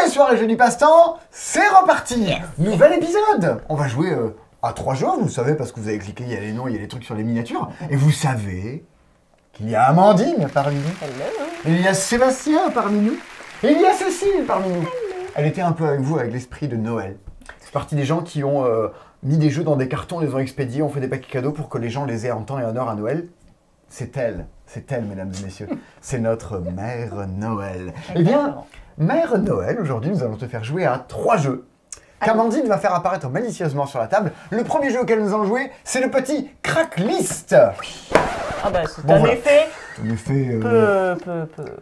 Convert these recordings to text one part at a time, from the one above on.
soirées jeux du passe-temps, c'est reparti. Nouvel épisode. On va jouer à 3 joueurs, vous le savez, parce que vous avez cliqué, il y a les noms, il y a les trucs sur les miniatures. Et vous savez qu'il y a Amandine parmi nous. Hello. Il y a Sébastien parmi nous. Et il y a Cécile parmi nous. Elle était un peu avec vous, avec l'esprit de Noël. C'est partie des gens qui ont mis des jeux dans des cartons, les ont expédiés, ont fait des paquets cadeaux pour que les gens les aient en temps et en heure à Noël. C'est elle, mesdames et messieurs. C'est notre Mère Noël. Eh bien, Mère Noël, aujourd'hui, nous allons te faire jouer à 3 jeux qu'Amandine va faire apparaître malicieusement sur la table. Le premier jeu auquel nous allons jouer, c'est le petit Cracklist. Ah bah c'est Bon, un voilà. effet En effet, peu.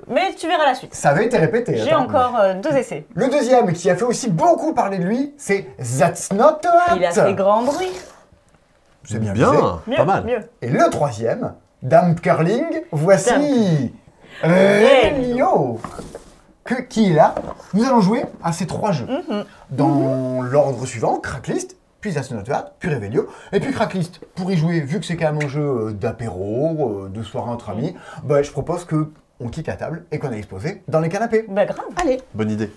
Mais tu verras la suite. ça avait été répété. J'ai attends. encore 2 essais. Le deuxième, qui a fait aussi beaucoup parler de lui, c'est That's Not a Hat. Il a fait grand bruit. C'est bien, Bien, visé. Mieux, pas mal. mieux. Et le troisième, Dame Curling, voici Dame. Relio. Qui est là. Nous allons jouer à ces 3 jeux. Dans l'ordre suivant, Cracklist, puis That's Not a Hat, puis Revelio. Et puis Cracklist, pour y jouer, vu que c'est quand même un jeu d'apéro, de soirée entre amis, bah, je propose que on quitte la table et qu'on aille se poser dans les canapés. Bah grave. Allez. Bonne idée.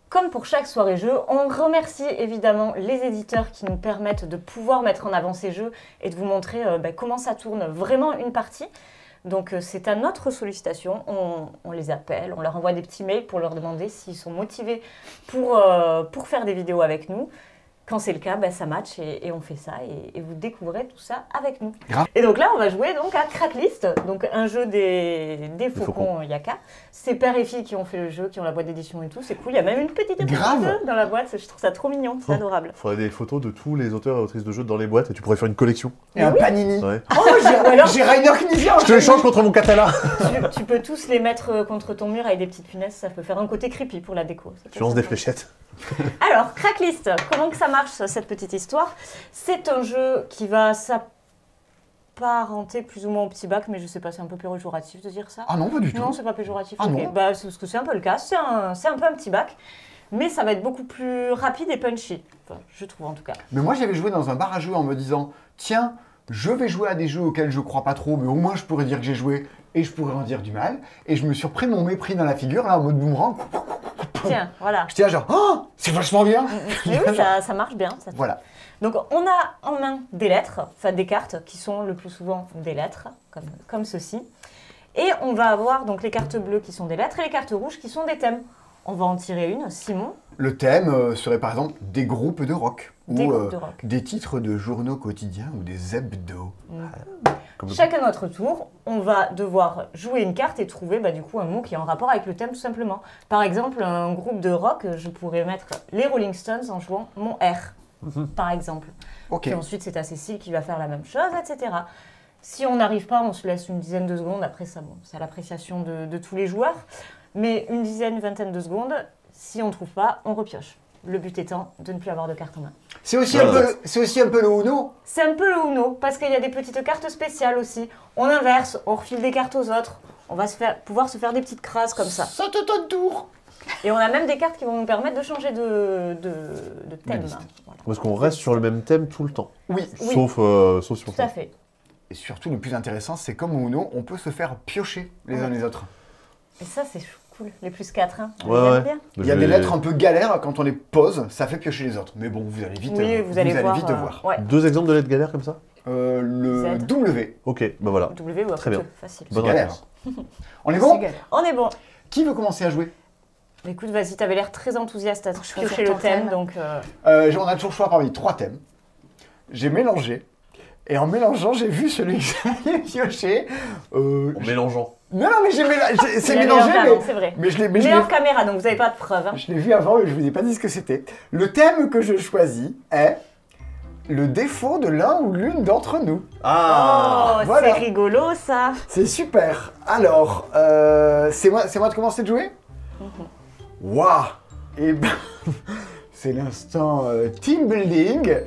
Comme pour chaque soirée jeu, on remercie évidemment les éditeurs qui nous permettent de pouvoir mettre en avant ces jeux et de vous montrer comment ça tourne vraiment une partie. Donc c'est à notre sollicitation, on les appelle, on leur envoie des petits mails pour leur demander s'ils sont motivés pour faire des vidéos avec nous. Quand c'est le cas, ça match et on fait ça et vous découvrez tout ça avec nous. Grave. Et donc là, on va jouer donc à Cracklist, donc un jeu des faucons Yaka. C'est père et fille qui ont fait le jeu, qui ont la boîte d'édition et tout, c'est cool. Il y a même une petite Grave. épreuve dans la boîte, je trouve ça trop mignon, c'est adorable. Il faudrait des photos de tous les auteurs et autrices de jeux dans les boîtes et tu pourrais faire une collection. Et un Oui. panini. Ouais. Oh, j'ai Rainer Knizia. Je te l'échange contre mon Catala. Tu peux tous les mettre contre ton mur avec des petites punaises, ça peut faire un côté creepy pour la déco. Ça peut Tu lances être des sympa. fléchettes. Alors, Cracklist, comment que ça marche cette petite histoire? C'est un jeu qui va s'apparenter plus ou moins au petit bac, mais je sais pas, c'est un peu péjoratif de dire ça. Ah non, pas du tout. Non, c'est pas péjoratif. Ah ok. non. Bah, c'est parce que c'est un peu le cas. C'est un peu un petit bac, mais ça va être beaucoup plus rapide et punchy. Enfin, je trouve en tout cas. Mais moi, j'avais joué dans un bar à jeux en me disant, tiens, je vais jouer à des jeux auxquels je crois pas trop, mais au moins je pourrais dire que j'ai joué et je pourrais en dire du mal. Et je me suis repris mon mépris dans la figure, là, en mode boomerang. Tiens, voilà. J'étais là genre, oh, c'est vachement bien. Mais oui, ça marche bien. Ça. Voilà. Donc, on a en main des lettres, enfin des cartes, qui sont le plus souvent des lettres, comme ceci. Et on va avoir donc les cartes bleues qui sont des lettres et les cartes rouges qui sont des thèmes. On va en tirer une. Simon, Le thème serait par exemple des groupes de rock. Des ou groupes de rock. des titres de journaux quotidiens ou des hebdos. chacun à notre tour, on va devoir jouer une carte et trouver du coup un mot qui est en rapport avec le thème tout simplement. Par exemple, un groupe de rock, je pourrais mettre les Rolling Stones en jouant mon R, par exemple. Ok. Puis ensuite, c'est à Cécile qui va faire la même chose, etc. Si on n'arrive pas, on se laisse une dizaine de secondes. Après ça, bon, c'est à l'appréciation de tous les joueurs. Mais une dizaine, une vingtaine de secondes, si on ne trouve pas, on repioche. Le but étant de ne plus avoir de cartes en main. C'est aussi, Voilà. c'est aussi un peu le Uno. C'est un peu le Uno, parce qu'il y a des petites cartes spéciales aussi. On inverse, on refile des cartes aux autres. On va pouvoir se faire des petites crasses comme ça. Ça te donne tour. Et on a même des cartes qui vont nous permettre de changer de thème. liste. Voilà. Parce qu'on reste sur le même thème tout le temps. Oui. Oui. Sauf si on Tout à fait. Et surtout, le plus intéressant, c'est comme au Uno, on peut se faire piocher les uns les autres. Et ça, c'est cool. Les plus 4, hein. Ouais, Vous aimez ouais. bien Il y a des lettres un peu galères, quand on les pose, ça fait piocher les autres. Mais bon, vous allez vite, Oui, vous allez voir. vite voir. Ouais. 2 exemples de lettres galères comme ça. Le Z. W, Ok, bah voilà. W ou Très bien. facile. Bonne galère. réponse. On est bon? On est bon. Qui veut commencer à jouer? Écoute, vas-y, t'avais l'air très enthousiaste à choisir piocher le ton thème, thème. donc... On a toujours le choix parmi 3 thèmes. J'ai mélangé. Et en mélangeant, j'ai vu celui que j'allais piocher. En mélangeant. Non, mais c'est il a mélangé, mélangé avant, c'est vrai. mais je l'ai Mais hors caméra, donc vous n'avez pas de preuves. Hein. je l'ai vu avant et je vous ai pas dit ce que c'était. Le thème que je choisis est le défaut de l'un ou l'une d'entre nous. Ah Oh, voilà. c'est rigolo, ça. C'est super. Alors, c'est moi de commencer de jouer. Waouh. Et ben, c'est l'instant team building.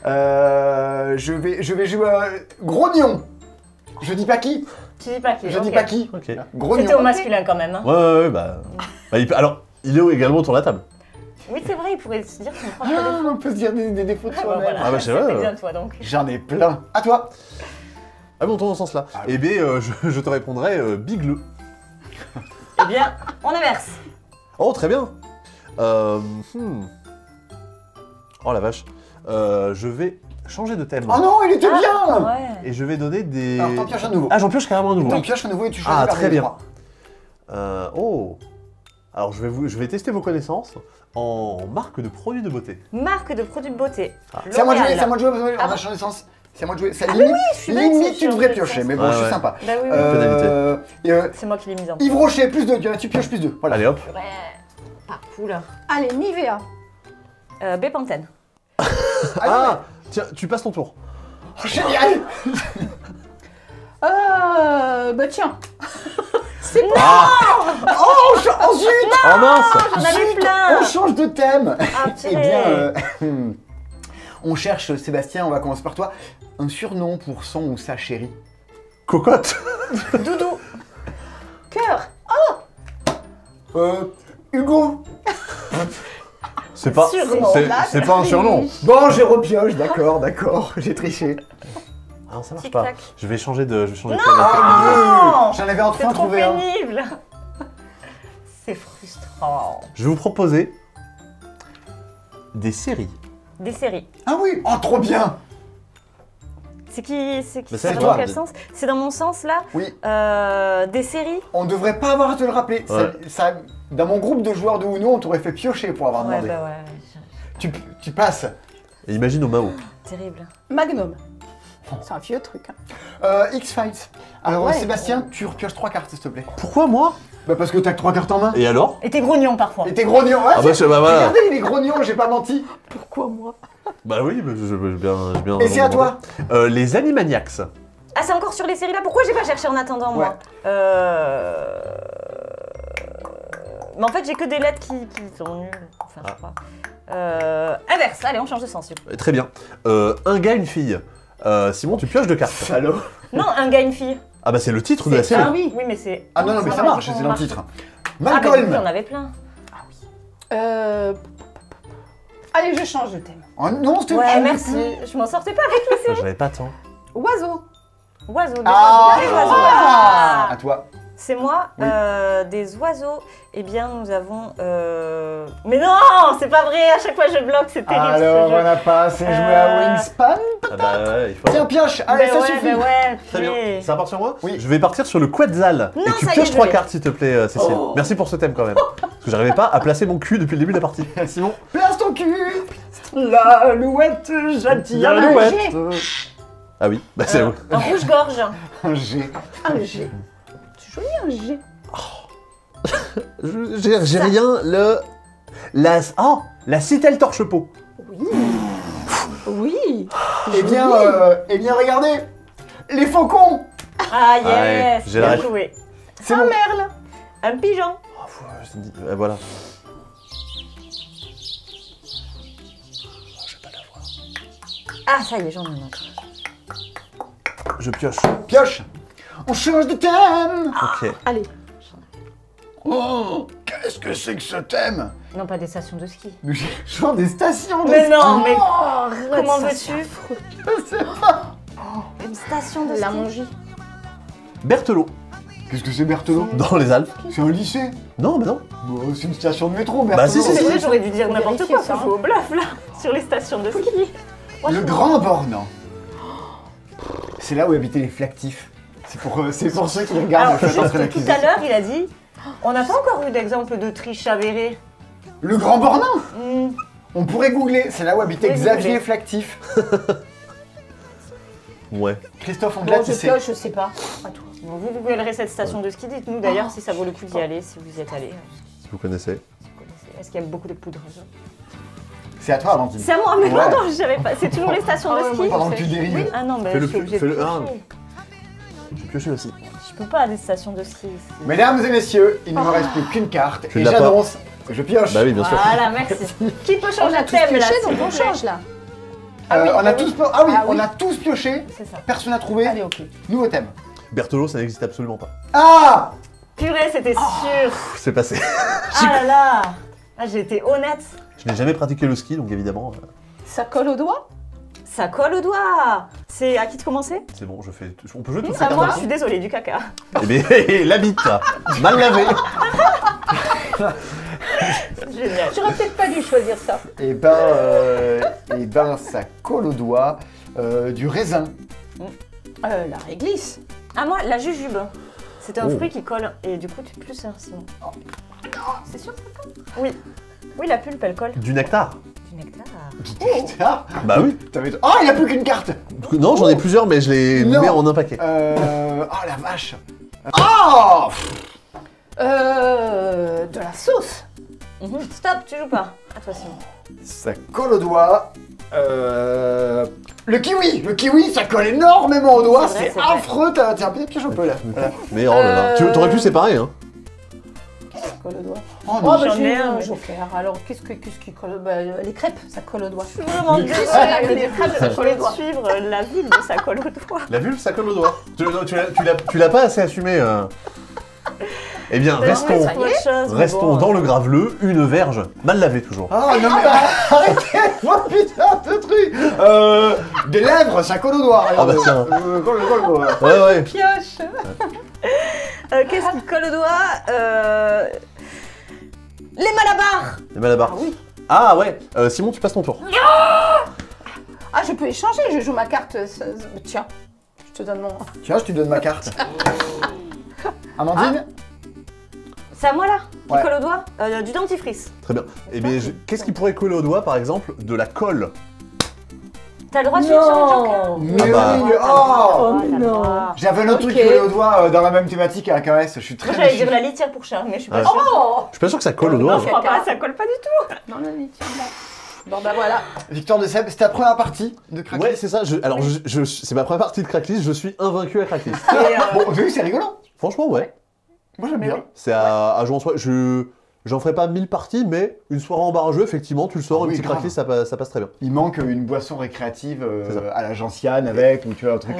Je vais jouer à Grognon. Je dis pas qui. Tu dis pas qui. Je ok. dis pas qui. Ok. C'était au Grognon. masculin quand même. Hein. Ouais, bah... alors, il est également autour de la table. Oui, c'est vrai, il pourrait se dire son propre Ah, défaut. on peut se dire des défauts de Ah, bah, soi-même. voilà, Ah, bah, c'est vrai, c'était ouais. bien toi donc. J'en ai plein. À toi. Ah bon, dans ce sens-là. Ah oui. Eh bien, je te répondrai bigleux. Eh bien, on inverse. Oh, très bien. Oh la vache. Je vais changer de thème. Oh non, il était Ah, bien. ouais. Et je vais donner des... Alors, t'en pioches un nouveau. Ah, j'en pioche carrément un nouveau. T'en pioches un nouveau et tu choisis Ah, parmi très les bien. trois. Oh. Alors, je vais tester vos connaissances en marque de produits de beauté. Marque de produits de beauté. C'est à moi de jouer, L'Oréal. c'est à moi de jouer, parce qu'on Ah. a changé de sens. C'est à moi de jouer. Ça limite, je suis bête, limite c'est tu sûr, devrais je piocher, sais. mais bon, Ouais, je suis ouais. sympa. Bah oui, oui. Et, C'est moi qui l'ai mise en Yves Rocher, plus 2, tu pioches plus 2. Voilà. Allez hop. Ouais, pas cool. Allez, Nivea. Bepanthen. Ah, tiens, tu passes ton tour. Oh, génial. Bah tiens. Oh, zut. Oh mince. J'en avais Zut, plein. on change de thème. Ah, Eh purée. bien, on cherche, Sébastien, on va commencer par toi, un surnom pour son ou sa chérie. Cocotte. Doudou. Cœur. Hugo. C'est pas... Surnom. C'est pas un surnom. Bon, j'ai repioche, d'accord, j'ai triché. Ah non, ça marche Tic pas. tac. Je vais changer de thème. Non. J'en avais enfin C'est trop trouvé un. pénible. C'est frustrant. Je vais vous proposer des séries. Des séries. Ah oui, oh trop bien. C'est Mais c'est c'est dans toi. quel sens? C'est dans mon sens là. Oui, Des séries. on devrait pas avoir à te le rappeler. Ouais. Dans mon groupe de joueurs de Uno, on t'aurait fait piocher pour avoir Ouais, demandé. bah ouais. Tu passes. Et imagine au Mao. Terrible. Magnum. C'est un vieux truc. Hein. X-Fight. Alors ouais. Sébastien, tu repioches 3 cartes s'il te plaît. Pourquoi moi? Bah parce que t'as que 3 cartes en main. Et alors? Et t'es grognon parfois. Et t'es grognon. Ouais, Ah bah, bah voilà. regardez, il est grognon, j'ai pas menti. Pourquoi moi? Bah oui, mais j'ai bien... Et c'est à toi. Les Animaniacs. Ah, c'est encore sur les séries là? Pourquoi j'ai pas cherché en attendant moi? Mais en fait, j'ai que des lettres qui sont nulles. Enfin, je sais pas. Inverse, allez, on change de sens. du coup. Très bien. Un gars, une fille. Simon, tu pioches deux cartes. Salaud. Non, un gars, une fille. Ah bah c'est le titre de la série. Ah oui. Oui, mais c'est. Ah non, mais ça marche, c'est dans le titre. Ah, bah, du coup, il y Malcolm. en avait plein. Allez, je change de thème. Oh non, c'était Ouais, merci. Je m'en sortais pas avec les Ah, séries. J'avais pas tant. Oiseau. Oiseaux, des Ah, oiseaux. Des oiseaux. ah, à toi. C'est moi, Oui. des oiseaux. Eh bien, nous avons. Mais non, c'est pas vrai. À chaque fois, je bloque. C'est terrible. Alors, ce jeu. on n'a pas assez joué à Wingspan. Ah bah ouais, il faut... Tiens, pioche. Allez, Bah ça ouais, suffit. bah ouais. Très bien. purée. Ça part sur moi? Oui. Je vais partir sur le Quetzal. Non, et tu ça y est, pioches je 3 l'ai. cartes s'il te plaît, Cécile. Oh. Merci pour ce thème quand même. Parce que j'arrivais pas à placer mon cul depuis le début de la partie. Simon, place ton cul. L'alouette, j'attire L'alouette. le jet. Ah oui, bah c'est vous. Un rouge-gorge. Un G. Un G. C'est joli un G. J'ai rien, la citelle torche-peau. Oui. Oui. Eh bien, regardez. Les faucons. Ah, Ah ouais, yes. j'ai Bien la- joué. C'est bon. Merle. Un pigeon. Voilà. Ah, ça y est, j'en ai un autre. Je pioche. Pioche. On change de thème. Ok. Allez. Oh, qu'est-ce que c'est que ce thème? Non, pas des stations de ski. Nous changeons des stations de Mais ski. non, mais Arrête, comment ça, veux-tu? c'est affreux. Je sais pas. Une station de La ski. Mongie. Berthelot, Qu'est-ce que c'est Berthelot? dans les Alpes. C'est un lycée. Non, mais non. Bon, c'est une station de métro, Bah, Berthelot. si, C'est si. vrai, j'aurais dû dire Faut n'importe vérifier quoi. ça, Faut jouer au bluff là, sur les stations de ski. Le Franchement. Grand Bornand. C'est là où habitaient les flactifs. C'est pour ceux qui regardent Alors, le fait juste entrer tout l'accusation. à l'heure, il a dit on n'a pas encore eu d'exemple de triche avérée. Le Grand Bornand. Hmm. On pourrait googler. C'est là où habitait Oui, Xavier googlez. Flactif. Ouais. Christophe Bon, Anglade, je c'est... pioche, je sais pas. À toi. Bon, vous googlerez cette station de ski. Dites-nous d'ailleurs si ça vaut le coup d'y aller, si vous y êtes allé. Si vous connaissez. Vous connaissez. Est-ce qu'il y a beaucoup de poudre? C'est à toi, Valentine. C'est à moi, mais Ouais. pardon, je savais pas. C'est toujours les stations de Ah ouais, ski. Pendant que tu dérives. Ah non, mais Fais-le je suis plus- obligée de fais-le un. piocher. Je pioche aussi. Je peux pas à des stations de ski. c'est- Mesdames et messieurs, il ne me reste plus qu'une carte. Tu Et l'as pas. j'annonce que je pioche. Bah oui, bien sûr. Voilà, merci. Qui peut On changer a de tous thème là, pioché, s'il donc vous on plaît? change là. On a tous... Ah oui, Ah oui. on a tous pioché. C'est ça. Personne n'a trouvé. Allez, ok. Nouveau thème. Berthelot, ça n'existe absolument pas. Ah. Purée, c'était sûr. Pff, c'est passé. Ah là là. Ah, j'ai été honnête. Je n'ai jamais pratiqué le ski, donc évidemment, Ça colle au doigt? Ça colle au doigt. C'est à qui de commencer? c'est bon, je fais. On peut jouer tout C'est à ça. moi. Je suis désolée, du caca. Eh bien, la bite, là. Mal lavé. Génial. J'aurais peut-être pas dû choisir ça. Et ben, ça colle au doigt du raisin. La réglisse. Ah, moi, la jujube. C'est un Oh. fruit qui colle. Et du coup, tu plus, hein, sinon. C'est sûr que ça colle? Oui. Oui, la pulpe, elle colle. Du nectar. Du nectar. Ah, Bah oui. oh, il n'y a plus qu'une carte. Non, j'en ai plusieurs, mais je les Non. mets en un paquet. Oh la vache. Oh De la sauce. Stop, tu joues pas. À toi, Simon. Ça colle au doigt. Le kiwi, ça colle énormément au doigt, C'est vrai, c'est c'est vrai. affreux. Tiens, peut-être piège un peu là. Voilà. Mais oh là là. T'aurais pu séparer, hein. Ça colle au doigt. Oh, Oh, non. bah j'en j'ai ai un un, joker. Alors, qu'est-ce qui colle? Bah, les crêpes, ça colle au doigt. Je suis vraiment Le désolée. crêpes, mais les du coup, crêpes, ça je colle au vais doigt. suivre la ville de ça colle au doigt. La vulve, ça colle au doigt. Tu l'as pas assez assumé. Eh bien, restons, ça y est. Autre chose, mais restons bon, dans le graveleux, une verge, mal lavée toujours. Ah non mais arrêtez. Oh putain de truc. Des lèvres, ça colle au doigt. Ah bah tiens. Colle. Ouais, ouais. Pioche. Qu'est-ce qui colle au doigt Les malabars. Les malabars. Ah oui. Ah ouais. Simon, tu passes ton tour. Ah, je peux échanger, je joue ma carte. Tiens, je te donne mon... Tiens, je te donne ma carte. Amandine. C'est à moi là qui Ouais. colle au doigt du dentifrice. Très bien. Eh bien, qu'est-ce qui pourrait coller au doigt, par exemple, de la colle? T'as le droit de suivre sur le joker. Mais bah. oui, oh. Oh, t'as le non. droit. J'avais un autre truc Ok. qui collait au doigt dans la même thématique à la caresse. Je suis très Moi j'allais déçu. dire la litière pour chat, mais je suis pas Ouais. sûre. Oh. Je suis pas sûr que ça colle au doigt. Non, je crois pas, ça colle pas du tout. Non, non, non, tiens, là. Bon, bah voilà. Victoire de Seb, c'était ta première partie de Cracklis. Ouais, c'est ça. Alors, c'est ma première partie de Cracklis. Je suis invaincu à Cracklis. Bon, vous avez vu, c'est rigolo. Franchement, ouais. Moi j'aime bien. C'est à jouer en soirée. J'en ferai pas 1000 parties, mais une soirée en bar à jeu, effectivement, tu le sors, Ah un oui, petit grave. Cracklis, ça passe très bien. Il manque une boisson récréative C'est ça. à la gentiane avec, ou tu vois, un truc.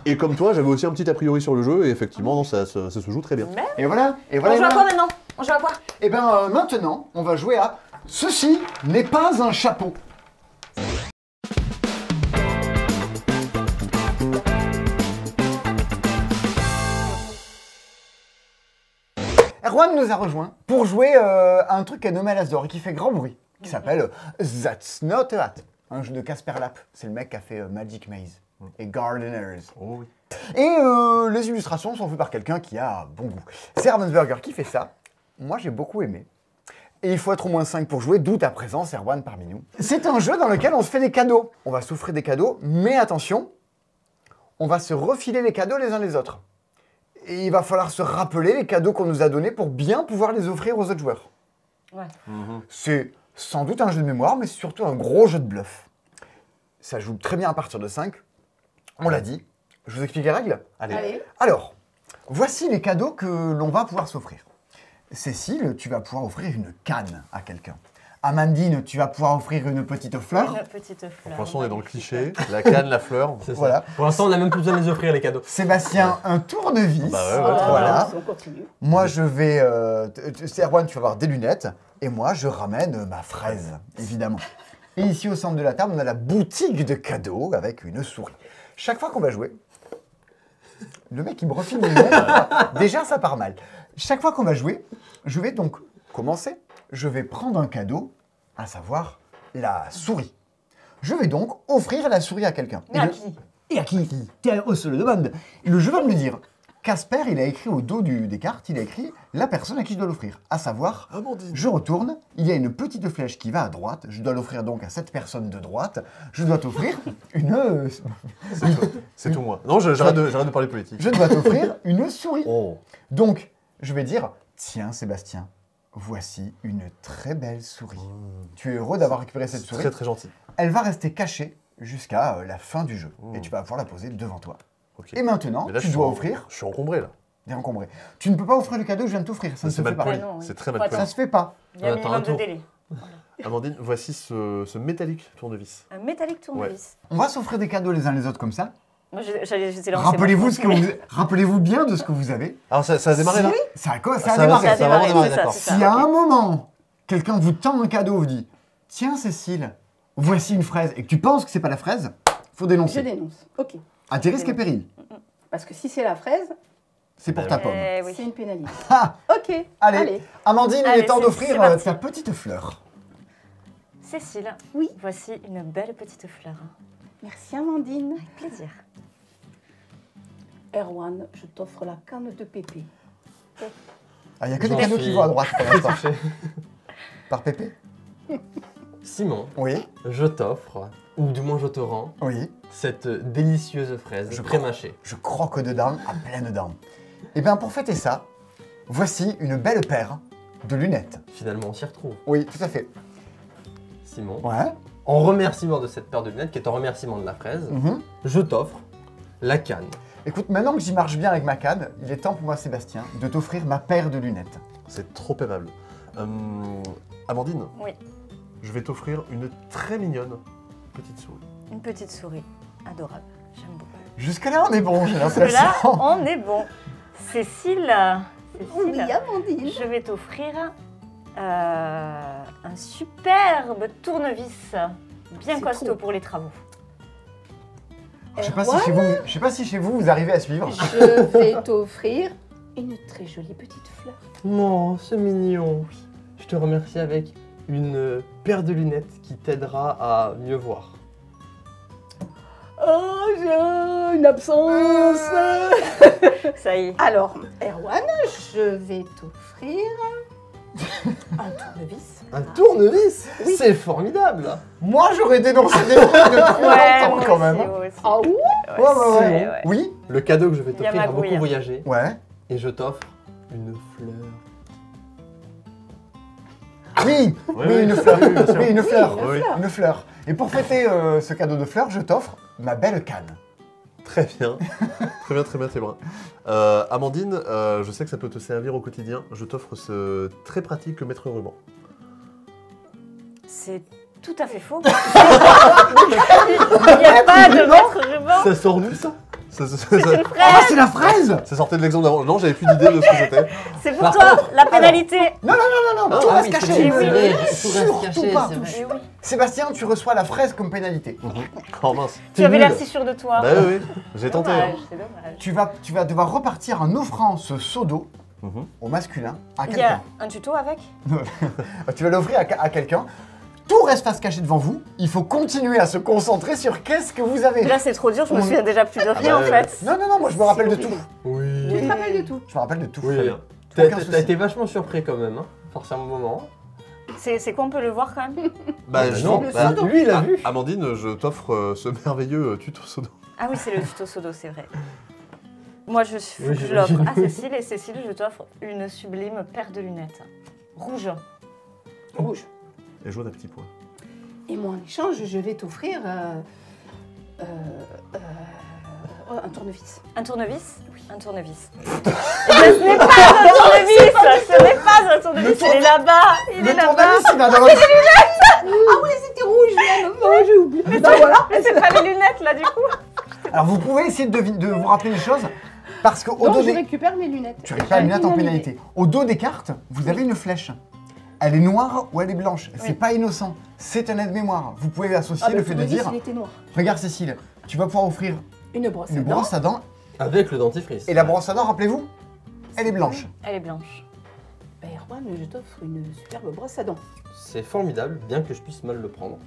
Et comme toi, j'avais aussi un petit a priori sur le jeu, et effectivement, non, ça se joue très bien. Mais Et voilà. Et on voilà. joue à quoi maintenant? On joue à quoi? Et ben maintenant, on va jouer à Ceci n'est pas un chapeau. Erwan nous a rejoint pour jouer à un truc à nommé Alasdor et qui fait grand bruit, qui s'appelle That's Not a Hat, un jeu de Casper Lapp. C'est le mec qui a fait Magic Maze et Gardeners. Oh oui. Et les illustrations sont faites par quelqu'un qui a bon goût. C'est Ravensburger qui fait ça. Moi, j'ai beaucoup aimé. Et il faut être au moins 5 pour jouer, d'où ta présence, Erwan, parmi nous. C'est un jeu dans lequel on se fait des cadeaux. On va s'offrir des cadeaux, mais attention, on va se refiler les cadeaux les uns les autres. Et il va falloir se rappeler les cadeaux qu'on nous a donnés pour bien pouvoir les offrir aux autres joueurs. Ouais. C'est sans doute un jeu de mémoire, mais c'est surtout un gros jeu de bluff. Ça joue très bien à partir de 5. On l'a dit. Je vous explique les règles. Allez. Alors, voici les cadeaux que l'on va pouvoir s'offrir. Cécile, tu vas pouvoir offrir une canne à quelqu'un. Amandine, tu vas pouvoir offrir une petite fleur. Une petite fleur. Franchement, on est dans le cliché. La canne, la fleur. C'est ça. Voilà. Pour l'instant, on n'a même plus besoin de les offrir, les cadeaux. Sébastien, un tournevis. Bah ouais, ouais, Voilà. On continue. Moi, je vais... Erwan, tu vas avoir des lunettes. Et moi, je ramène ma fraise, évidemment. Et ici, au centre de la table, on a la boutique de cadeaux avec une souris. Chaque fois qu'on va jouer... Le mec, il me refile les lunettes. Déjà, ça part mal. Chaque fois qu'on va jouer, je vais donc commencer. Je vais prendre un cadeau, à savoir la souris. Je vais donc offrir la souris à quelqu'un. Mais à qui? Et à qui? Tiens, on se le demande. Le jeu va me le dire. Casper, il a écrit au dos des cartes, il a écrit la personne à qui je dois l'offrir. À savoir, Amandine. je retourne, il y a une petite flèche qui va à droite, je dois l'offrir donc à cette personne de droite, je dois t'offrir une... C'est tout moi. Non, j'arrête de parler politique. Je dois t'offrir une souris. Oh. Donc, je vais dire, tiens Sébastien, voici une très belle souris. Tu es heureux d'avoir récupéré cette souris? Très très gentil. Elle va rester cachée jusqu'à la fin du jeu. Et tu vas pouvoir la poser devant toi. Ok. Et maintenant, Mais là, tu je dois suis offrir... Je suis encombré là. Désencombré. Tu ne peux pas offrir le cadeau que je viens de t'offrir. Ça ne se C'est fait mal pas. poli. non, oui. C'est très mal Faut poli. Ça se fait pas. Il y a un Attends, un minimum de tour. délai. Amandine, voici ce métallique tournevis. Un métallique tournevis. On va s'offrir des cadeaux les uns les autres comme ça. Moi, j'étais lancée. Rappelez-vous moi. Rappelez-vous bien de ce que vous avez. Alors ça a démarré là Ça a Ça a démarré. démarré, c'est ça, d'accord. c'est ça. Si à un ok. moment, quelqu'un vous tend un cadeau, vous dit « Tiens Cécile, voici une fraise » et que tu penses que c'est pas la fraise, faut Je dénoncer. dénonce. Ok. À tes risques et périls. Parce que si c'est la fraise, C'est pour ta pomme. Oui. c'est une pénalité. Ah, Ok. allez. Amandine, il Allez, est temps c'est d'offrir parti. ta petite fleur. Cécile, Oui. voici une belle petite fleur. Merci Amandine. Avec plaisir. Erwan, je t'offre la canne de Pépé. Ah, il n'y a que des J'en cadeaux suis qui vont à droite pour l'instant. touché. Par Pépé. Simon, Oui, je t'offre, ou du moins je te rends, oui. cette délicieuse fraise Je pré-mâchée. Je croque dedans à pleines dents. Et bien pour fêter ça, voici une belle paire de lunettes. Finalement, on s'y retrouve. Oui, tout à fait. Simon, Ouais. en remerciement de cette paire de lunettes, qui est en remerciement de la fraise, Mhm. je t'offre la canne. Écoute, maintenant que j'y marche bien avec ma canne, il est temps pour moi, Sébastien, de t'offrir ma paire de lunettes. C'est trop aimable. Amandine, Oui. je vais t'offrir une très mignonne petite souris. Une petite souris. Adorable. J'aime beaucoup. Jusque-là, on est bon, j'ai Là, l'impression. on est bon. Cécile, Oui, Amandine. je vais t'offrir un superbe tournevis bien C'est costaud trop. pour les travaux. Je sais pas si chez vous, vous arrivez à suivre. Je vais t'offrir une très jolie petite fleur. Non, c'est mignon. Je te remercie avec une paire de lunettes qui t'aidera à mieux voir. Oh, j'ai une absence. Ça y est. Alors, Erwan, je vais t'offrir un tournevis. Un tournevis. C'est formidable. Moi, j'aurais dénoncé des trucs depuis longtemps moi quand aussi, même. moi aussi. Ah oui. Ouais. ouais. Oui. Le cadeau que je vais Il y a t'offrir a magouille. beaucoup voyagé Ouais. et je t'offre une fleur. Oui, Oui, oui, oui. une fleur. Oui, bien sûr. Oui, une fleur. Oui. Une fleur. Et pour fêter ce cadeau de fleurs, je t'offre ma belle canne. Très bien. Très bien, Thébrun. Amandine, je sais que ça peut te servir au quotidien. Je t'offre ce très pratique mètre ruban. C'est tout à fait faux. Il n'y a pas de maître ruban. Ça sort d'où ça? Ah, c'est la fraise. Ça sortait de l'exemple d'avant. Non, j'avais plus d'idée de ce que c'était. C'est pour toi, la pénalité. Non, tout Ah reste oui, caché. c'est oui, vrai, oui. tout reste Surtout caché, pas. c'est vrai. Eh oui. Sébastien, tu reçois la fraise comme pénalité. Oh mince. Tu avais nul. l'air si sûr de toi. Bah oui, j'ai tenté. Dommage, hein. c'est dommage. Tu vas devoir repartir en offrant ce seau d'eau Mhm. au masculin à Il y a quelqu'un. un tuto avec? Tu vas l'offrir à quelqu'un. Tout reste face cachée devant vous. Il faut continuer à se concentrer sur qu'est-ce que vous avez. Là, c'est trop dur, je me On- souviens déjà plus de rien bah, en fait. Non, moi je me rappelle de tout. Oui. Tu te rappelles de tout. Je me rappelle de tout. Oui. Très bien. T'as Aucun souci. t'as été vachement surpris quand même, hein, forcément un moment. C'est quoi, on peut le voir quand même? Bah, Bah je- non, bah, lui il a vu. Amandine, je t'offre ce merveilleux tuto sodo. Ah oui, c'est le tuto Sodo, c'est vrai. Moi, je Oui, l'offre j'imagine. à Cécile et Cécile, je t'offre une sublime paire de lunettes. Rouge. Rouge. Et jaune à petits pois. Et moi, en échange, je vais t'offrir un tournevis. Un tournevis? Oui. Un tournevis. Eh bien, ce n'est pas un tournevis! Ce n'est pas un tournevis, il est là-bas! Il est Le là-bas! tournevis, il va dans Ah oui, c'était rouge, même. Oh, j'ai oublié. Ben voilà. Mais c'est pas les lunettes là du coup! Alors vous pouvez essayer de vous rappeler les choses parce qu'au Donc, dos je des... récupère mes lunettes. Tu récupères les lunettes en J'ai une pénalité. idée. Au dos des cartes, vous avez une flèche. Elle est noire ou elle est blanche. C'est Oui. pas innocent. C'est un aide-mémoire. Vous pouvez associer Ah, le le fait de tournevis, dire il était noir. regarde Cécile, tu vas pouvoir offrir Une brosse à une dents. brosse à dents Avec le dentifrice. et la brosse à dents, rappelez-vous, elle est blanche. Elle est blanche. Ben, Erwan, je t'offre une superbe brosse à dents. C'est formidable, bien que je puisse mal le prendre.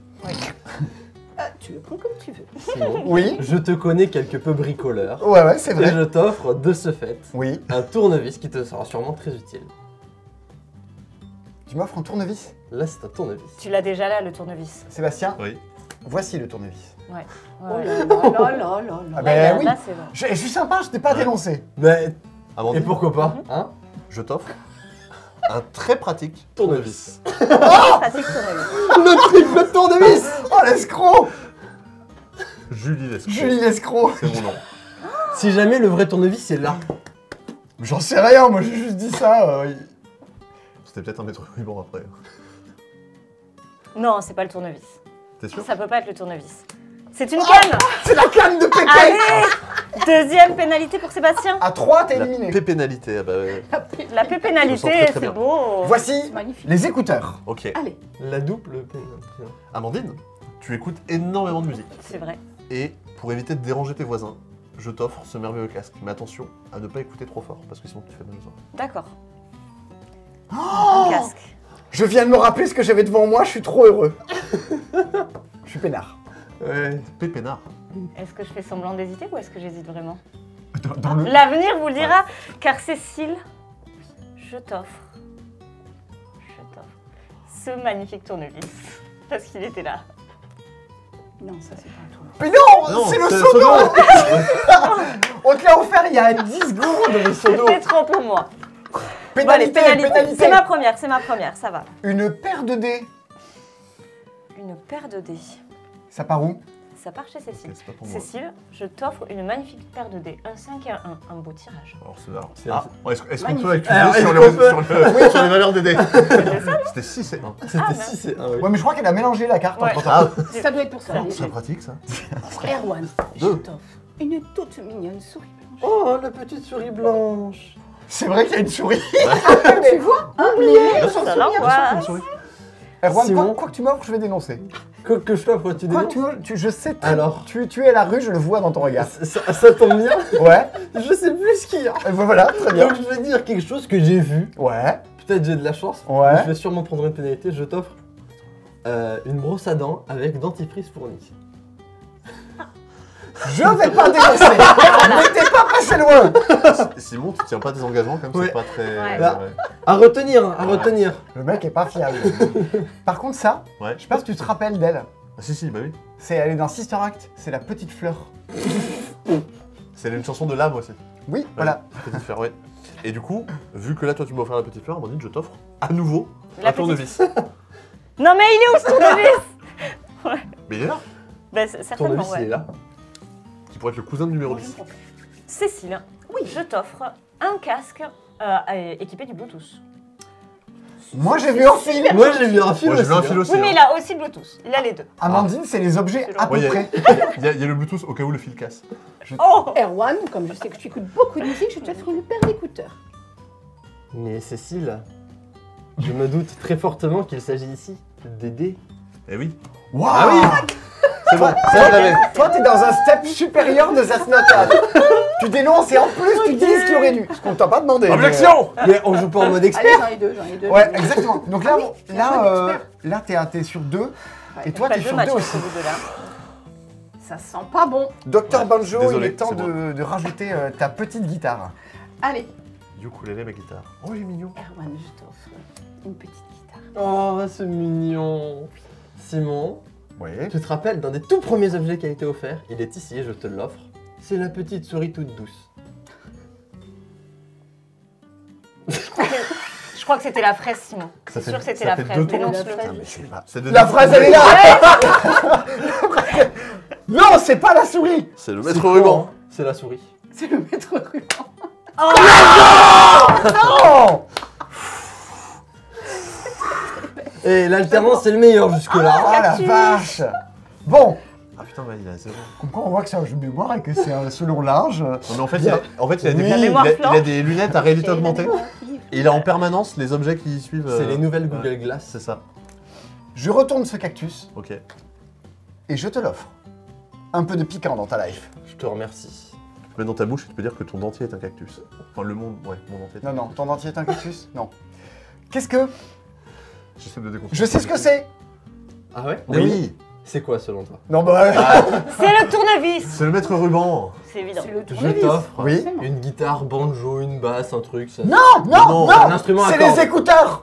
Ah, tu le prends comme tu veux. Simon, Oui. je te connais quelque peu bricoleur. Ouais, c'est Et vrai. je t'offre de ce fait Oui. un tournevis qui te sera sûrement très utile. Tu m'offres un tournevis. Là, c'est un tournevis. Tu l'as déjà là, le tournevis. Sébastien, Oui. voici le tournevis. Ouais. Oh Ouais. là là là là là Ah là. ben Là, oui. là, c'est bon. Je suis sympa, je t'ai pas dénoncé. Mais, et Amandine, pourquoi pas, hein? je t'offre un très pratique tournevis. Pratique tournevis. Le triple tournevis! Oh l'escroc. Julie Lescaut. Julie l'escroc. C'est mon nom. Si jamais le vrai tournevis c'est là. J'en sais rien, moi j'ai juste dit ça. C'était peut-être un mètre ruban après. Non, c'est pas le tournevis. T'es sûr? Ça peut pas être le tournevis. C'est une canne! C'est la canne de Pépé. Allez! Deuxième pénalité pour Sébastien. À 3, t'es La éliminé. pépénalité, ah bah ouais. La Je me sens pénalité, très, très c'est bien. beau. Voici Magnifique. les écouteurs. Ok. Allez. La double pénalité. Amandine, tu écoutes énormément de musique. C'est vrai. Et pour éviter de déranger tes voisins, je t'offre ce merveilleux casque. Mais attention à ne pas écouter trop fort, parce que sinon tu fais mal aux oreilles. D'accord. Un casque. Je viens de me rappeler ce que j'avais devant moi, je suis trop heureux. Je suis peinard. Ouais. Pépénard. Est-ce que je fais semblant d'hésiter ou est-ce que j'hésite vraiment? Dans le... L'avenir vous le dira, car Cécile, je t'offre ce magnifique tournevis. Parce qu'il était là. Non, ça c'est pas un tour. Mais non, Non, c'est le c'est sono. On te l'a offert il y a 10 secondes, le sono. C'était trop pour moi. Bon, allez, Pénalité, pénalité. C'est ma première, ça va. Une paire de dés. Une paire de dés. Ça part où? Ça part chez Cécile. Ok, c'est pas pour moi. Cécile, je t'offre une magnifique paire de dés. Un 5 et un 1. Un beau tirage. Alors, c'est là. C'est- Ah, est-ce qu'on peut Magnifique. Alors, accuser sur, est-ce qu'on peut- sur les valeurs des dés? C'est ça? C'était 6 et 1. C'était Ah, 6 et 1, oui. Ouais, mais je crois qu'elle a mélangé la carte Ouais. entre temps. Ah, Ça doit être pour ça. c'est pratique ça. Erwan, je Deux. t'offre une toute mignonne souris blanche. Oh, la petite souris blanche. C'est vrai qu'il y a une souris. Tu vois hein, les sont Ça souriants. l'angoisse. Erwan, Simon. quoi que tu m'offres, je vais dénoncer. Que je t'offre, tu Quoi, dénonces je sais très Alors. tu es à la rue, je le vois dans ton regard. Ça tombe bien. Ouais, Je sais plus ce qu'il y a. et voilà, très bien. Donc je vais dire quelque chose que j'ai vu. Ouais, Peut-être j'ai de la chance. Ouais. Mais je vais sûrement prendre une pénalité. Je t'offre une brosse à dents avec dentifrice fourni. je vais pas dénoncer. Mais t'es pas passé loin. Simon, tu tiens pas tes engagements comme Ouais. c'est pas très. Ouais. Là. À retenir, hein, à retenir. Le mec est pas fiable. Par contre, ça, Ouais. je sais pas si tu te rappelles d'elle. Ah, si, bah oui. Elle est dans Sister Act, c'est la petite fleur. C'est une chanson de l'âme aussi. Oui, voilà. Petite fleur, ouais. Et du coup, vu que là, toi, tu m'as offert la petite fleur, Amandine, je t'offre à nouveau La un tournevis. Non mais il est où ce tournevis? Mais il est là. Bah, Ton certainement, devis, il est ouais. là. Qui pourrait être le cousin de numéro Moi, je 10. me trompe. Cécile, oui, je t'offre un casque équipé du Bluetooth. Moi, j'ai vu en film. Moi j'ai vu un film Moi, j'ai vu un aussi, fil hein. aussi. Oui, mais hein. il a aussi le Bluetooth. Il a les deux. Amandine, c'est les objets à peu Ouais, près. Il y a le Bluetooth au cas où le fil casse. Oh! Erwan, comme je sais que tu écoutes beaucoup de musique, je t'offre une paire d'écouteurs. Mais Cécile, je me doute très fortement qu'il s'agit ici d'aider. Eh oui. Waouh. Ah oui. C'est bon, ça je l'avais. Toi, t'es dans un step supérieur de That's Not Bad. Tu dénonces et en plus, tu dis ce qu'il aurait dû. Ce qu'on t'a pas demandé. Objection. Mais on joue pas en mode Allez, expert. j'en ai deux, j'en ai deux. Ouais, exactement. Donc là, Ah oui, c'est un bon expert. là, t'es sur 2. Et toi, Pas t'es deux sur matchs 2 pour aussi. ce bout de là. Ça sent pas bon. Docteur Banjo, désolé, il est temps c'est moi. de rajouter ta petite guitare. Allez, Ukulélé, ma guitare. Oh, il est mignon. Erwan, je t'offre une petite guitare. Oh, c'est mignon. Simon, Oui. tu te rappelles d'un des tout premiers objets qui a été offert? Il est ici et je te l'offre. C'est la petite souris toute douce. Je crois que c'était la fraise, Simon. C'est sûr que c'était ça la fait fraise. deux tours. Dénonce-le. Ah, mais je sais pas. C'est de- La phrase, elle est là. Non, c'est pas la souris. C'est le maître ruban. C'est la souris. C'est le maître ruban. Non. Et l'alternance, c'est le meilleur jusque-là. Oh la vache. Bon, Ah putain, bah, il a 0. comme quoi on voit que c'est un jeu de mémoire et que c'est selon l'âge. Non, mais en fait, il a des, Oui. La mémoire il a flanche. des lunettes à réalité augmentée. Et il a en permanence les objets qui suivent. C'est les nouvelles ouais. Google Glass. C'est ça. Je retourne ce cactus Ok. et je te l'offre. Un peu de piquant dans ta life. Je te remercie. Tu peux mettre dans ta bouche et tu peux dire que ton dentier est un cactus. Enfin, le monde, ouais, mon dentier. Non, non, ton dentier est un cactus? Non. Qu'est-ce que... J'essaie de déconstruire. Je sais ce que c'est. Ah ouais? Oui. C'est quoi selon toi? Non, bah... C'est le tournevis. C'est le maître ruban. C'est évident. C'est le Je tournevis. t'offre Oui. une guitare, banjo, une basse, un truc. Ça... Non, non, Non, non, c'est un instrument à c'est cordes. les écouteurs.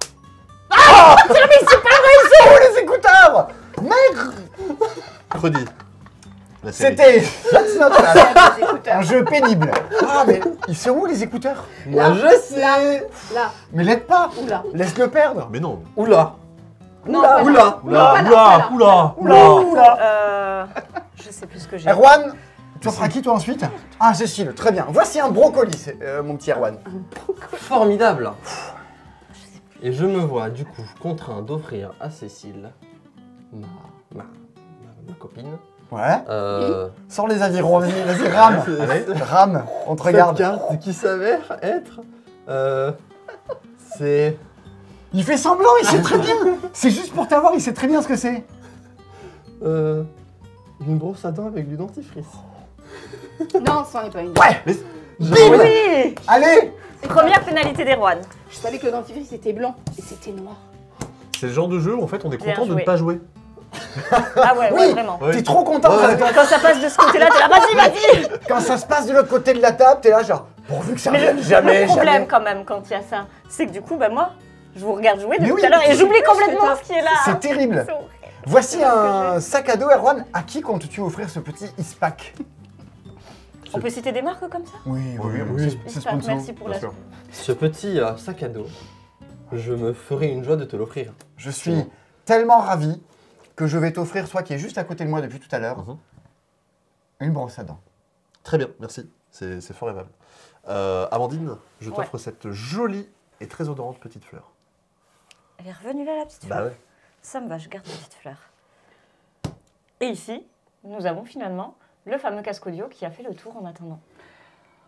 Ah, mais c'est pas vrai, ils sont où les écouteurs? Mec, Credi. La série. c'était That's Not Bad. Des écouteurs. Un jeu pénible. Ah, mais ils sont où les écouteurs? Moi Là. je sais. Là, Mais l'aide pas. oula. Laisse-le perdre. Mais non. Oula. Non, Oula, pas là. Oula. Oula, pas là, oula, pas là. oula, Oula. Je sais plus ce que j'ai. Erwan, tu en feras qui toi ensuite? Ah, Cécile, très bien. Voici un brocoli, mon petit Erwan. Formidable. Et je me vois du coup contraint d'offrir à Cécile, ma copine, Ouais. Euh, Sors les avirons, vas-y, rame. Allez, rame, on te regarde. Cette carte qui s'avère être... c'est... Il fait semblant, il sait très bien. C'est juste pour t'avoir, il sait très bien ce que c'est. Une brosse à dents avec du dentifrice. Non, ça n'en est pas une. Ouais. Mais Bim. Oui. Allez. Première pénalité d'Erwan. Je savais que le dentifrice était blanc et c'était noir. c'est le genre de jeu où en fait on est Bien content de ne joué. pas jouer. Ah ouais, Oui. ouais, vraiment. Ouais. T'es trop content. Ouais. Quand ça passe de ce côté-là, t'es là, vas-y. Quand ça se passe de l'autre côté de la table, t'es là genre, pourvu que ça Mais revienne jamais, le problème jamais. quand même quand il y a ça, c'est que du coup, bah moi, je vous regarde jouer Mais depuis oui, tout à l'heure et c'est j'oublie plus complètement que ce qui est là. C'est terrible. C'est horrible. Voici C'est ce que un sac à dos, Erwan. À qui comptes-tu offrir ce petit Ispac? On peut citer des marques comme ça? Oui, oui. c'est J'espère, sponsor. merci pour Bien la... sûr. Ce petit sac à dos, je me ferai une joie de te l'offrir. Je suis tellement ravi que je vais t'offrir, toi qui es juste à côté de moi depuis tout à l'heure, Mhm. une brosse à dents. Très bien, merci. C'est fort aimable. Amandine, je t'offre cette jolie et très odorante petite fleur. Elle est revenue là, la petite fleur. Bah ouais. Ça me va, je garde la petite fleur. Et ici, nous avons finalement le fameux casque audio qui a fait le tour en attendant.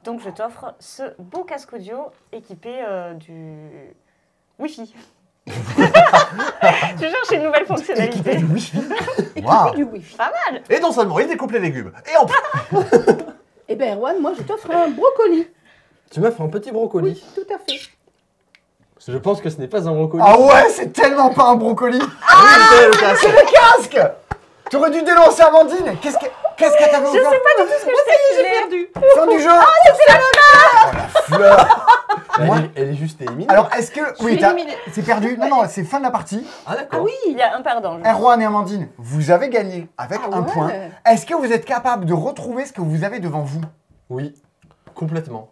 Donc je t'offre ce beau casque audio équipé du Wi-Fi. Je cherche une nouvelle Équipé fonctionnalité. du Wi-Fi. Et Waouh. du wifi. Et non seulement il découpe les légumes, et en plus. Eh ben Erwan, moi je t'offre un brocoli. Tu m'offres un petit brocoli. Oui, tout à fait. Je pense que ce n'est pas un brocoli. Ah ouais, c'est tellement pas un brocoli. C'est le casque. C'est le casque. T'aurais dû dénoncer Amandine. Qu'est-ce qu'elle t'avait Je sais offert? pas du tout ce que je t'ai Perdu. Fin du jeu. Ah, c'est la fleur. Oh, la fleur. Moi- Elle est juste éliminée. Alors, est-ce que... Je Oui, suis t'as... éliminée. C'est perdu. Non, c'est fin de la partie. Ah d'accord. Ah oui. Il y a un perdant. je- Erwan et Amandine, vous avez gagné avec Ah un ouais. point. Est-ce que vous êtes capable de retrouver ce que vous avez devant vous? Oui, complètement.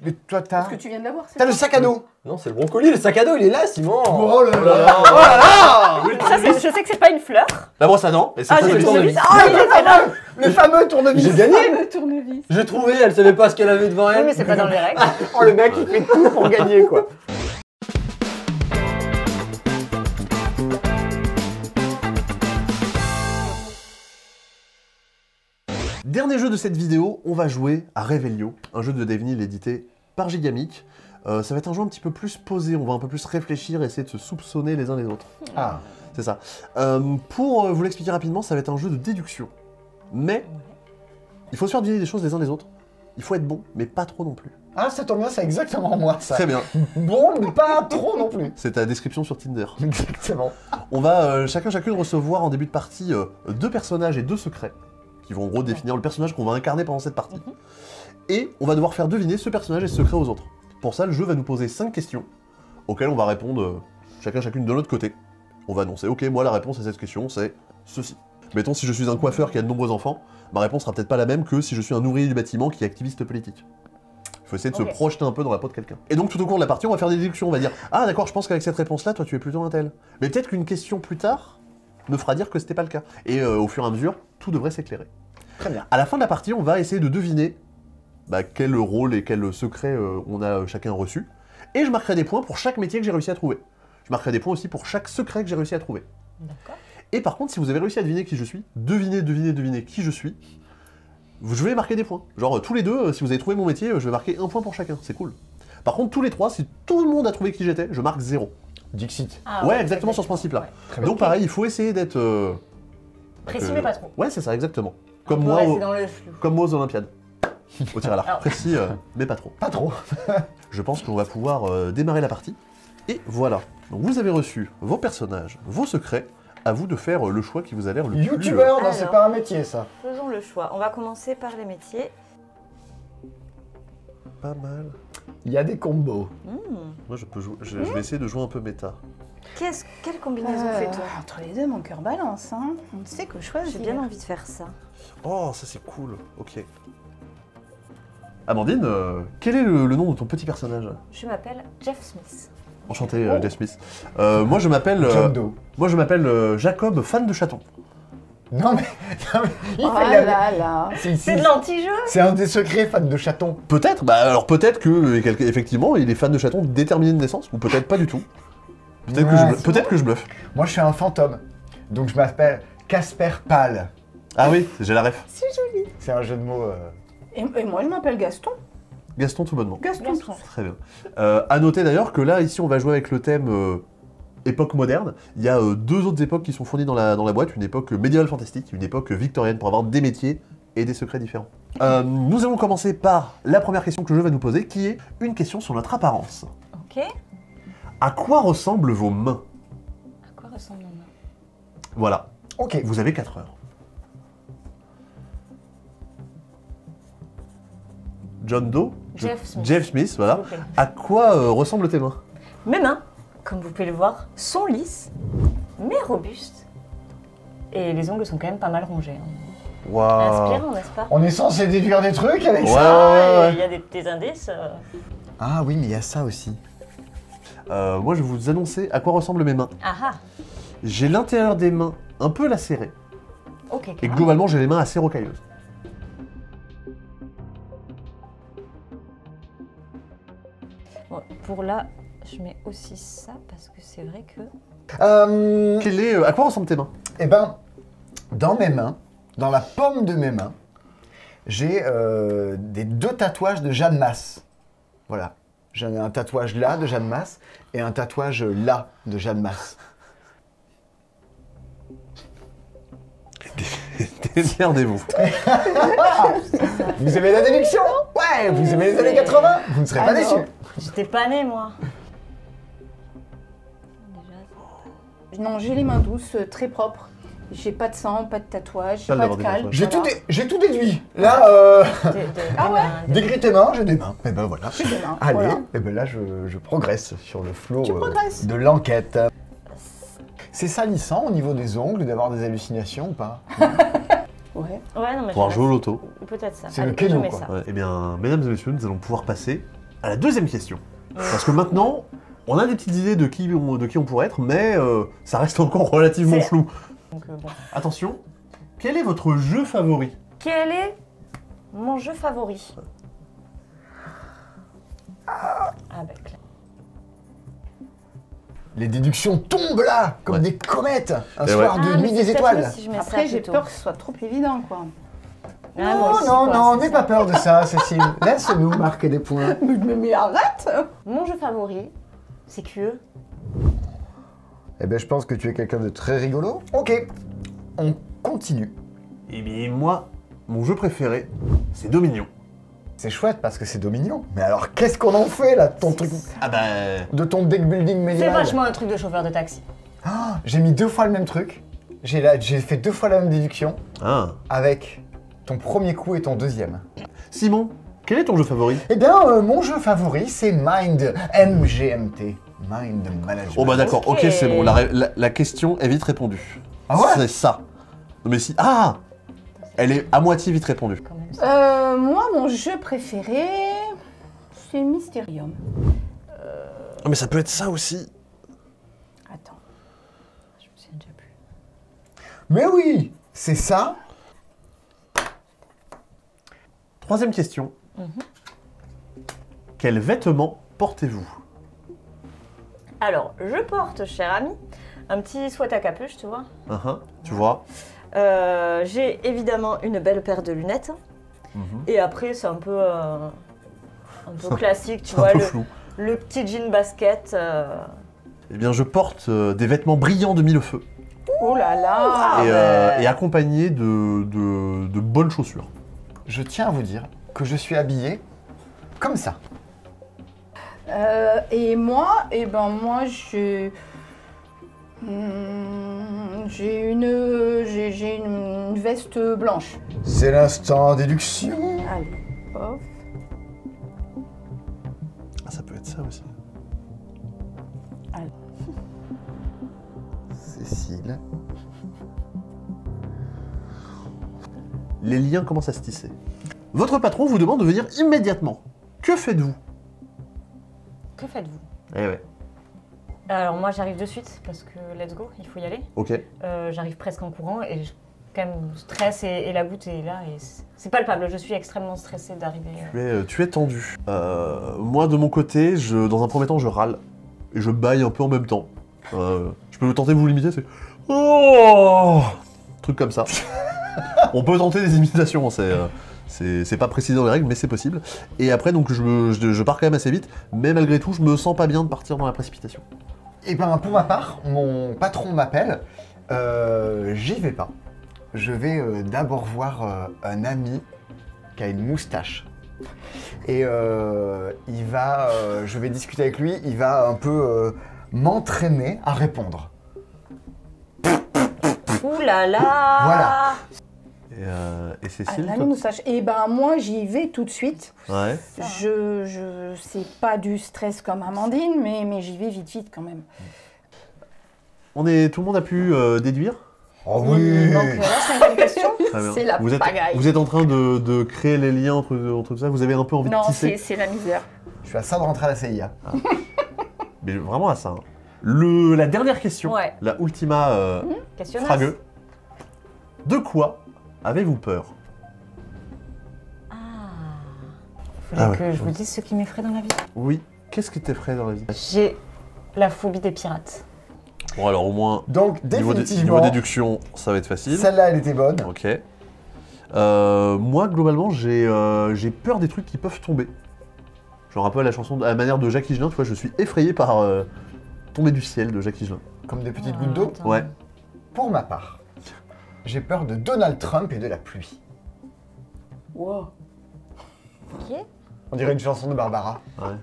Mais toi, Parce que tu viens de l'avoir, c'est t'as le ça sac à dos. Non, c'est le brocoli, le sac à dos, il est là, Simon. Oh là là. Ça, je sais que c'est pas une fleur. La brosse à dents, et c'est Ah, très j'ai le joli. tournevis. Ah, il était là. Le fameux tournevis. J'ai gagné. Le tournevis. J'ai trouvé, elle savait pas ce qu'elle avait devant Oui, elle. mais c'est pas dans les règles. Oh, le mec, il fait tout pour gagner, quoi. Dernier jeu de cette vidéo, on va jouer à Revelio, un jeu de Devenil édité par Gigamic. Ça va être un jeu un petit peu plus posé, on va un peu plus réfléchir, essayer de se soupçonner les uns les autres. Ah. C'est ça. Pour vous l'expliquer rapidement, ça va être un jeu de déduction. Mais il faut se faire deviner des choses les uns les autres. Il faut être bon, mais pas trop non plus. Ah, ça tombe bien, c'est exactement moi, ça. Très bien, Bon, mais pas trop non plus. c'est ta description sur Tinder. Exactement. On va chacune recevoir en début de partie 2 personnages et 2 secrets, qui vont en gros définir le personnage qu'on va incarner pendant cette partie. Et on va devoir faire deviner ce personnage et ce secret aux autres. Pour ça, le jeu va nous poser 5 questions, auxquelles on va répondre chacune de notre côté. On va annoncer, ok, moi la réponse à cette question, c'est ceci. Mettons, si je suis un coiffeur qui a de nombreux enfants, ma réponse sera peut-être pas la même que si je suis un ouvrier du bâtiment qui est activiste politique. Il faut essayer de se Ok. projeter un peu dans la peau de quelqu'un. Et donc, tout au cours de la partie, on va faire des déductions. On va dire, ah d'accord, je pense qu'avec cette réponse-là, toi tu es plutôt un tel. Mais peut-être qu'une question plus tard me fera dire que c'était pas le cas. Et au fur et à mesure, tout devrait s'éclairer. Très bien. À la fin de la partie, on va essayer de deviner quel rôle et quel secret on a chacun reçu. Et je marquerai des points pour chaque métier que j'ai réussi à trouver. Je marquerai des points aussi pour chaque secret que j'ai réussi à trouver. D'accord. Et par contre, si vous avez réussi à deviner qui je suis, devinez qui je suis, je vais marquer des points. Genre, tous les deux, si vous avez trouvé mon métier, je vais marquer 1 point pour chacun. C'est cool. Par contre, tous les 3, si tout le monde a trouvé qui j'étais, je marque 0. Dixit. Ah, Ouais, exactement sur ce principe-là. Donc pareil, il faut essayer d'être... Précis, mais pas trop. Ouais, c'est ça, exactement. Comme On moi, peut rester dans le flou. comme moi aux Olympiades. Au tir à l'arc. Alors. Précis, mais pas trop. Pas trop. Je pense qu'on va pouvoir démarrer la partie. Et voilà. Donc vous avez reçu vos personnages, vos secrets. À vous de faire le choix qui vous a l'air le plus... Youtubeur, non, c'est Alors. pas un métier, ça. Faisons le choix. On va commencer par les métiers. Pas mal. Il y a des combos. Moi, je peux jouer. Je vais essayer de jouer un peu méta. Quelle combinaison fais-toi? Entre les deux, mon cœur balance. Hein. On ne sait que choisir. J'ai bien envie de faire ça. Oh, ça c'est cool. Ok. Amandine, quel est le nom de ton petit personnage? Je m'appelle Jeff Smith. Enchanté, Jeff Smith. Moi, je m'appelle. John Doe. Moi, je m'appelle Jacob, fan de chatons. Non mais, il Oh fait la... là là. C'est de l'anti-jeu. C'est un des secrets fan de chatons. Peut-être. Bah alors peut-être que effectivement, il est fan de chatons déterminé de naissance, ou peut-être pas du tout. Peut-être Ouais, peut-être que je bluffe. Moi, je suis un fantôme. Donc, je m'appelle Casper Pâle. Ah oui, j'ai la ref. C'est joli. C'est un jeu de mots. Et moi, je m'appelle Gaston. Gaston tout bonnement. Gaston. Très bien. À noter d'ailleurs que là, ici, on va jouer avec le thème époque moderne. Il y a deux autres époques qui sont fournies dans la boîte. Une époque médiévale fantastique, une époque victorienne pour avoir des métiers et des secrets différents. Nous allons commencer par la première question que le jeu va nous poser, qui est une question sur notre apparence. Ok. À quoi ressemblent vos mains? À quoi ressemble ma main? Voilà. Ok. Vous avez 4 heures. John Doe? Jeff Smith. Jeff Smith, voilà. S'il vous plaît. À quoi ressemblent tes mains? Mes mains, comme vous pouvez le voir, sont lisses, mais robustes. Et les ongles sont quand même pas mal rongés. Hein. Waouh. Inspirant, n'est-ce pas? On est censé déduire des trucs avec Ouais, ça. ouais. Il y a des petits indices. Ah oui, mais il y a ça aussi. Moi, je vais vous annoncer à quoi ressemblent mes mains. Ah ah. J'ai l'intérieur des mains un peu lacéré, Ok. et carrément. globalement, j'ai les mains assez rocailleuses. Bon, pour là, je mets aussi ça parce que c'est vrai que. À quoi ressemblent tes mains? Eh ben, dans mes mains, dans la paume de mes mains, j'ai des 2 tatouages de Jeanne Masse. Voilà. J'en ai un tatouage là de Jeanne Masse et un tatouage là de Jeanne Masse. Démerdez-vous. Vous aimez la déduction? Ouais, vous aimez les années 80? Vous ne serez pas Ah non. déçus. J'étais pas née, moi. Déjà, Non, j'ai les mains douces, très propres. J'ai pas de sang, pas de tatouage, Pas pas d'avoir de des calme. tatouages. J'ai tout déduit. Là, Ah ouais. décris tes mains, j'ai des mains. Et ben voilà. J'ai des mains, Allez, voilà. et ben là je progresse sur le flot Tu progresses. de l'enquête. C'est salissant au niveau des ongles d'avoir des hallucinations ou pas? Ouais. Ouais, non, mais Pour un je jeu au vais loto. mettre- Peut-être ça. C'est Allez, le Keno, je mets quoi. ça. Ouais, eh bien, mesdames et messieurs, nous allons pouvoir passer à la deuxième question. Parce que maintenant, on a des petites idées de qui on pourrait être, mais ça reste encore relativement C'est- flou. Donc, bon. Attention, quel est votre jeu favori? Quel est mon jeu favori? Ah, bah, clair. Les déductions tombent là, comme Ouais. des comètes, un Et soir Ah, de mais nuit c'est des peut-être étoiles. mieux si je mets ça Après, j'ai plutôt. peur que ce soit trop évident, quoi. Ah, moi Non, aussi, non, quoi, non, c'est n'aie ça. pas peur de ça, Cécile. Laisse-nous marquer des points. Mais arrête. Mon jeu favori, c'est que. Eh ben, je pense que tu es quelqu'un de très rigolo. Ok, on continue. Eh bien, moi, mon jeu préféré, c'est Dominion. C'est chouette parce que c'est Dominion. Mais alors, qu'est-ce qu'on en fait là de ton truc, Ah bah... de ton deck building C'est médiéval? vachement un truc de chauffeur de taxi. Ah, j'ai mis 2 fois le même truc. J'ai fait 2 fois la même déduction Ah. avec ton premier coup et ton deuxième. Simon, quel est ton jeu favori? Eh bien, mon jeu favori, c'est Mind, MGMT. Mind Management. Oh bah d'accord, ok, Ok. c'est bon, la question est vite répondue. Ah ouais? C'est ça. Non mais si... Ah! Elle est à moitié vite répondue. Quand même, ça. Moi, mon jeu préféré, c'est Mysterium. Oh, mais ça peut être ça aussi. Attends. Je me souviens déjà plus. Mais oui, c'est ça. Troisième question. Quels vêtements portez-vous? Alors, je porte, cher ami, un petit sweat à capuche, tu vois. Tu vois? J'ai évidemment une belle paire de lunettes. Et après, c'est un peu classique, tu C'est un vois, peu flou. le petit jean basket. Eh bien, je porte des vêtements brillants de mille feux. Oh là là. Et accompagnés de bonnes chaussures. Je tiens à vous dire que je suis habillé comme ça. Et moi, moi, j'ai une veste blanche. C'est l'instant déduction. Allez, hop. Ah, ça peut être ça aussi. Cécile. Les liens commencent à se tisser. Votre patron vous demande de venir immédiatement. Que faites-vous? Que faites-vous? Eh ouais. Alors moi, j'arrive de suite parce que let's go, il faut y aller. Ok. J'arrive presque en courant et quand même stress et la goutte est là et c'est palpable. Je suis extrêmement stressée d'arriver. Tu es tendu. Moi, de mon côté, dans un premier temps, je râle. Et je baille un peu en même temps. Je peux tenter de vous limiter, c'est... Oh, truc comme ça. On peut tenter des imitations, c'est pas précisé dans les règles, mais c'est possible. Et après, donc, je pars quand même assez vite, mais malgré tout, je me sens pas bien de partir dans la précipitation. Et ben pour ma part, mon patron m'appelle, j'y vais pas. Je vais d'abord voir un ami qui a une moustache. Et je vais discuter avec lui, il va un peu m'entraîner à répondre. Ouh là là. Voilà. Et Cécile, la toi moustache. Et ben moi j'y vais tout de suite. Ouais. C'est pas du stress comme Amandine, mais j'y vais vite quand même. Tout le monde a pu déduire. Oh oui. Donc la cinquième question, Très bien. c'est la pagaille. Vous êtes en train de créer les liens entre tout ça. Vous avez un peu envie Non, de tisser. c'est la misère. Je suis à ça de rentrer à la CIA. Mais vraiment à ça. Hein. La dernière question, Ouais. la ultima Questionnaire. fragueux. De quoi avez-vous peur? Ah. Faudrait Ah ouais. que je vous dise ce qui m'effraie dans la vie. Oui. Qu'est-ce qui t'effraie dans la vie? J'ai la phobie des pirates. Bon alors au moins, Donc niveau définitivement, déduction, ça va être facile. celle-là elle était bonne. Ok. Moi globalement, j'ai peur des trucs qui peuvent tomber. Genre un peu à à la manière de Jacques Higelin, tu vois, je suis effrayé par tomber du ciel de Jacques Higelin. Comme des petites gouttes d'eau. Attends. Ouais. Pour ma part, j'ai peur de Donald Trump et de la pluie. Wow. Ok. On dirait une chanson de Barbara. Ouais.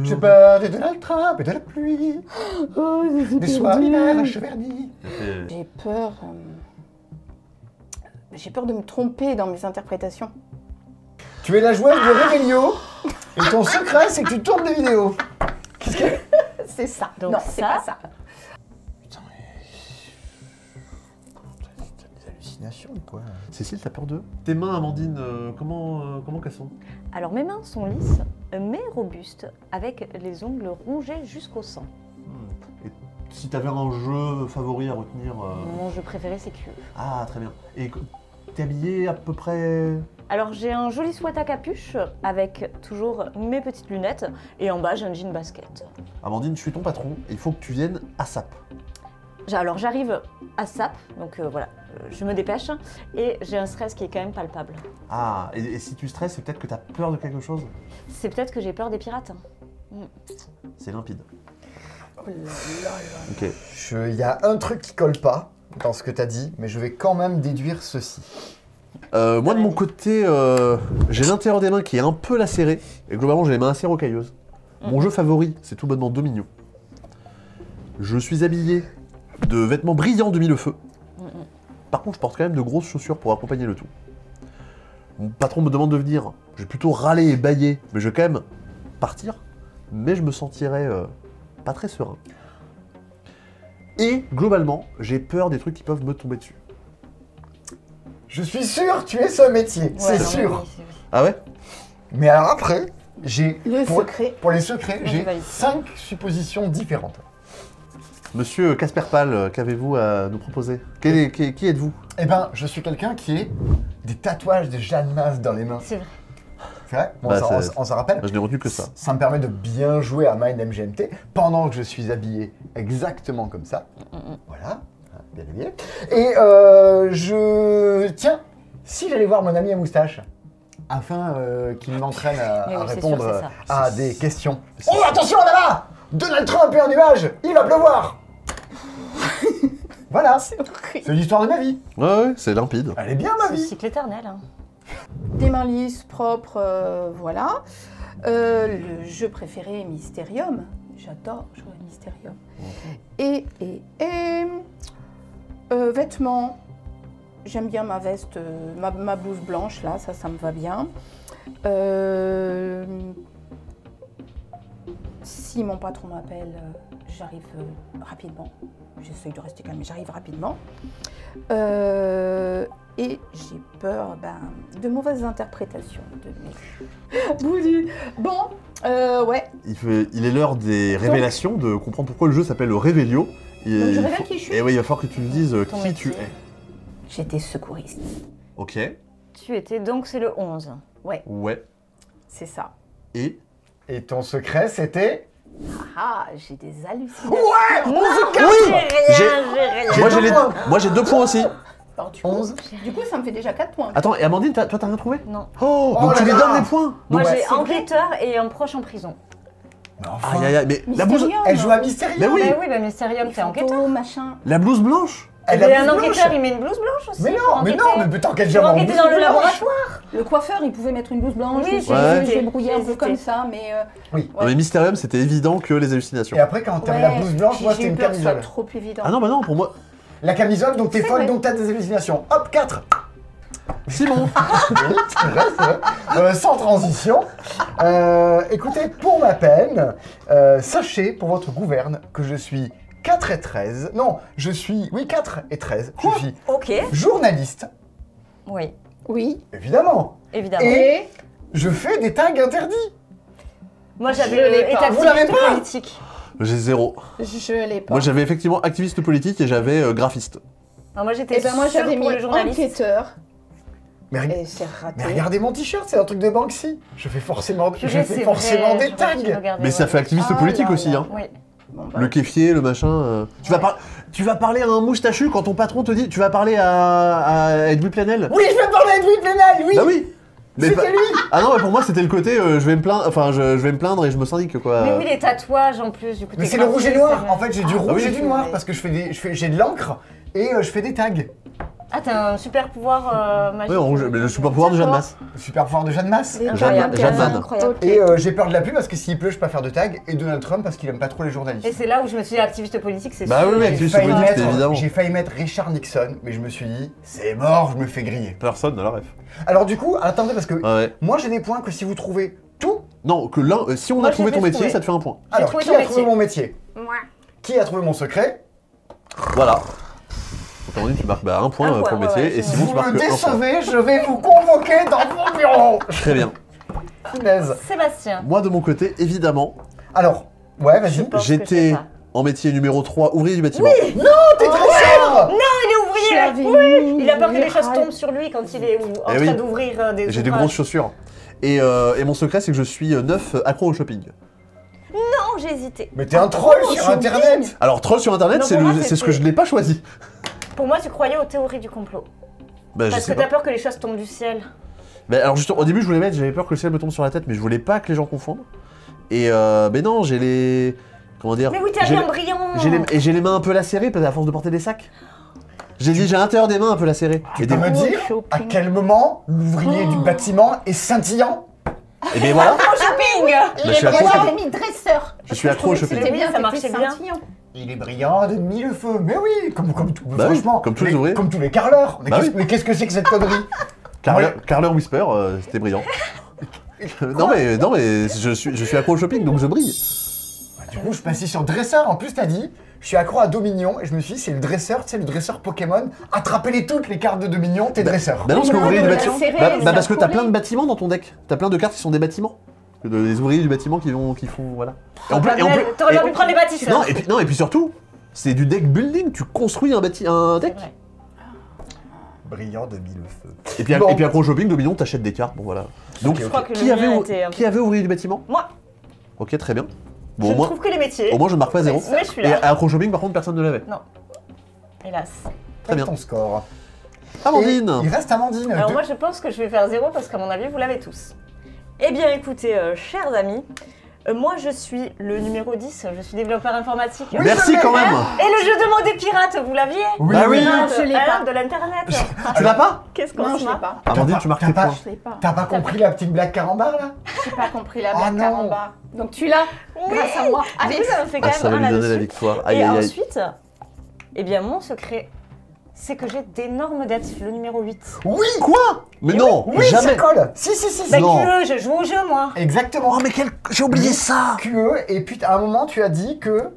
J'ai peur de Donald Trump et de la pluie. Des soirs d'hiver à Cheverny. J'ai peur. J'ai peur de me tromper dans mes interprétations. Tu es la joueuse de Revelio et ton secret c'est que tu tournes des vidéos. C'est ça. Donc non, c'est ça- pas ça. Putain mais... T'as des hallucinations ou quoi? Cécile, t'as peur d'eux? Tes mains, Amandine, comment qu'elles sont? Alors mes mains sont lisses, mais robustes, avec les ongles rongés jusqu'au sang. Et si t'avais un jeu favori à retenir... Mon jeu préféré, c'est Q. Ah, très bien. Et t'es habillée à peu près... Alors j'ai un joli sweat à capuche avec toujours mes petites lunettes et en bas j'ai un jean basket. Amandine, je suis ton patron et il faut que tu viennes à SAP. Alors j'arrive à SAP, donc voilà, je me dépêche et j'ai un stress qui est quand même palpable. Ah, et si tu stresses, c'est peut-être que t'as peur de quelque chose? C'est peut-être que j'ai peur des pirates. C'est limpide. Oh là là là. Ok. Il y a un truc qui colle pas dans ce que t'as dit, mais je vais quand même déduire ceci. Moi de mon côté, j'ai l'intérieur des mains qui est un peu lacéré, et globalement j'ai les mains assez rocailleuses. Mon jeu favori, c'est tout bonnement Dominion. Je suis habillé de vêtements brillants de mille feu. Par contre, je porte quand même de grosses chaussures pour accompagner le tout. Mon patron me demande de venir, je vais plutôt râler et bâiller, mais je vais quand même partir, mais je me sentirais pas très serein. Et globalement, j'ai peur des trucs qui peuvent me tomber dessus. Je suis sûr que tu es ce métier, c'est non, sûr. mais oui, oui. Ah ouais? Mais alors après, j'ai Le pour, secret. pour les secrets, Moi, je j'ai valide. 5 suppositions différentes. Monsieur Casper Pal, qu'avez-vous à nous proposer? Qui êtes-vous? Eh ben, je suis quelqu'un qui est des tatouages de Jeanne Masse dans les mains. C'est vrai. C'est vrai? Bon, Bah, on s'en rappelle. Je n'ai retenu que ça. Ça me permet de bien jouer à Mind MGMT pendant que je suis habillé exactement comme ça. Voilà, bien habillé. Et tiens, si j'allais voir mon ami à moustache, afin qu'il m'entraîne à Mais oui, c'est répondre sûr, c'est ça. à des questions. Oh, attention là-bas! Donald Trump est un nuage! Il va pleuvoir! Voilà, C'est horrible. c'est l'histoire de ma vie. Ouais, c'est limpide. Elle est bien ma C'est le vie. cycle éternel. Hein. Des mains lisses, propres, voilà. Le jeu préféré, Mysterium. J'adore jouer à Mysterium. Et vêtements. J'aime bien ma veste, ma blouse blanche, là, ça me va bien. Si mon patron m'appelle, j'arrive rapidement. J'essaye de rester calme, mais j'arrive rapidement. Et j'ai peur de mauvaises interprétations de mes... Boudu. Bon, ouais. Il est l'heure des révélations, de comprendre pourquoi le jeu s'appelle le Révélio. Et Donc je il révèle faut- qui je suis. Et oui, il va falloir que tu nous dises Ton qui tu métier. es. J'étais secouriste. Ok. Tu étais donc, c'est le 11. Ouais, Ouais. c'est ça. Et Et ton secret, c'était... Ah, j'ai des hallucinations. Ouais! J'ai rien, j'ai rien. Moi j'ai 2 points aussi. Alors, du coup, 11. Du coup, ça me fait déjà 4 points. Attends, et Amandine, toi t'as rien trouvé? Non. Oh, Oh donc tu là lui là. donnes les points. Moi, Ouais, j'ai c'est vrai. enquêteur et un proche en prison. Mais enfin, Aïe aïe aïe, mais la blouse, Mystérium. elle joue à Mystérium. Mais oui. Mais oui, bah Mysterium, t'es enquêteur. Photo, machin. la blouse blanche. Elle Et a un blouse blanche. enquêteur, il met une blouse blanche aussi. Mais pour non, mais enquêter. non, mais putain, quel Pour genre enquêter dans le laboratoire. Le coiffeur, il pouvait mettre une blouse blanche. Oui, je j'ai j'ai hésité. brouillé un J'ai peu hésité. comme ça, mais Non, mais Mysterium, c'était évident que les hallucinations. Et après, quand t'avais la blouse blanche, moi, j'ai c'était eu une peur que ce soit camisole. trop évident. Ah non, bah non, pour moi. La camisole, donc t'es C'est folle, vrai. donc t'as des hallucinations. Hop, 4. Simon. Oui, c'est vrai, c'est vrai. Sans transition. Écoutez, pour ma peine, sachez pour votre gouverne que je suis 4 et 13. Non, je suis, oui, 4 et 13. Je suis Ok. journaliste, Oui, Oui. évidemment. évidemment. Et je fais des tags interdits. Moi, Je l'ai j'avais pas. Vous l'avez activiste pas politique. J'ai 0. Je l'ai pas. Moi j'avais effectivement activiste politique et j'avais graphiste. Non, moi, j'étais Et ben moi sûre j'avais pour mis les journalistes. enquêteur Mais, et c'est raté. mais regardez mon t-shirt, c'est un truc de Banksy. Je fais forcément, Purée, je fais c'est forcément vrai, des j'aurais dû tags. regarder, Mais ça ouais. fait activiste Ah politique là aussi, là. hein. Oui. Bon, bah, Le kéfier, le machin. Tu vas parler à un moustachu quand ton patron te dit tu vas parler à Edoui Plenel. Oui, je vais parler à Louis Plenel, oui. Bah oui. Mais C'était lui. Ah non, mais pour moi c'était le côté je vais me plaindre, enfin je vais me plaindre et je me syndique quoi. Mais oui, les tatouages en plus, du coup. Mais t'es c'est le rouge et graphiste, noir. ça En fait, j'ai du Ah rouge oui, et du c'est noir vrai. parce que j'ai de l'encre et je fais des tags. Ah, t'as un super pouvoir magique. Oui, en rouge, mais le super pouvoir de Jeanne Masse. Le super pouvoir de Jeanne Masse. les Jeanne- tags, Jeanne Mann. Incroyable. Ok. Et j'ai peur de la pluie parce que s'il pleut, je peux pas faire de tag. Et Donald Trump parce qu'il aime pas trop les journalistes. Et c'est là où je me suis dit activiste politique, c'est Bah sûr. oui, oui, J'ai activiste failli politique, mettre- évidemment. J'ai failli mettre Richard Nixon, mais je me suis dit, c'est mort, je me fais griller. Personne ne la ref. Alors du coup, attendez, parce que Ouais. moi j'ai des points que si vous trouvez tout. Non, que l'un, si on Moi, a trouvé j'ai ton fait métier, trouver. ça te fait un point. Alors, trouvé qui ton a trouvé métier. mon métier? Moi. Qui a trouvé mon secret? Voilà. Donc Amandine, tu marques un point Un pour point, le métier ouais, et c'est Simon, Vous tu marques me un point. décevez, je vais vous convoquer dans mon bureau. Très bien. Punaise. Sébastien. Moi de mon côté, évidemment, Alors, ouais, Je vas-y. pense que j'étais c'est ça. en métier numéro 3, ouvrier du bâtiment. T'es dresseur. Il est ouvrier. J'avais mis Il a peur que les les choses rails. tombent sur lui quand il est en Eh train oui. d'ouvrir des J'ai des ouvrages. grosses chaussures. Et mon secret, c'est que je suis neuf accro au shopping. Non, j'ai hésité. Mais t'es un troll Oh, sur shopping. internet. Alors, troll sur internet, Non, c'est pour moi, c'est ce que c'était- je n'ai pas choisi. Pour moi, tu croyais aux théories du complot. Bah, je Parce sais que t'as pas. peur que les choses tombent du ciel. Bah, alors, justement, au début, je voulais mettre, j'avais peur que le ciel me tombe sur la tête, mais je voulais pas que les gens confondent. Et mais non, j'ai les. Comment dire Mais oui, t'es J'ai habillé en les- brillant. et j'ai les mains un peu lacérées, parce qu'à force de porter des sacs. J'ai dit, j'ai l'intérieur des mains un peu lacérées. Tu Et peux des... me dire shopping. à quel moment l'ouvrier du bâtiment est scintillant? Et ben voilà, Au shopping. Bah, je suis Et accro au moi shopping. j'avais mis dresseur. Je suis accro au C'était shopping. Oui, bien, ça marchait c'était bien. scintillant. Il est brillant de mille feux. Mais oui, comme tout, Bah oui, franchement, comme tous les ouvriers. Comme tous les carleurs. Mais Bah qu'est-ce oui. mais qu'est-ce que c'est que cette connerie? Carler Whisper, c'était brillant. non mais je suis accro au shopping, donc je brille. Du coup, je passais sur dresseur. En plus, t'as dit, je suis accro à Dominion. Et je me suis dit, c'est le dresseur, tu sais, le dresseur Pokémon. Attrapez-les toutes, les cartes de Dominion, t'es dresseur. Bah non, parce que Non, ouvrier du mais bâtiment. c'est Bah, réel, parce c'est que t'as un plein de problème. bâtiments dans ton deck. T'as plein de cartes qui sont des bâtiments. Des ouvriers du bâtiment qui font voilà. Et en plus, T'aurais bien et- pu prendre les bâtisseurs. non, et puis surtout, c'est du deck building. Tu construis un C'est deck. vrai. Brillant de mille feux. Et puis, Bon. et puis accro au shopping, Dominion, t'achètes des cartes. Bon voilà. Donc Ok, Je crois que qui le avait, mien était un peu- qui avait ouvrier du bâtiment? Moi, Ok, très bien. je Bon, ne trouve que les métiers. au moins je ne marque pas 0. Mais je suis Et là. à accro au shopping, par contre, personne ne l'avait. Hélas. Très bien. Ton score. Amandine. Et il reste Amandine. Alors Deux- moi je pense que je vais faire 0 parce qu'à mon avis vous l'avez tous. Eh bien écoutez, chers amis, moi je suis le numéro 10, je suis développeur informatique. Oui, Merci je l'ai. quand même. Et le jeu de mots des pirates, vous l'aviez? Oui, Bah oui. Non, je l'ai pas. De l'internet. Tu l'as pas? Qu'est-ce qu'on Non, se je l'ai marre? pas. Amandine, pas- tu marques t'as tes pas- points. Je l'ai pas. T'as pas compris la petite blague carambar là? J'ai pas compris la Oh blague non. carambar. Donc tu l'as grâce à moi. Allez, Allez, ça me fait quand Ah, même ça va un lui donner la là-dessus. victoire. Aïe Et aïe aïe. ensuite, eh bien mon secret, c'est que j'ai d'énormes dettes, le numéro 8. Oui. Quoi? Mais non, Oui, ça jamais. colle. Si, si, si. Bah si. Non. QE, je joue au jeu moi. Exactement. Oh mais j'ai oublié ça. QE, et puis à un moment, tu as dit que.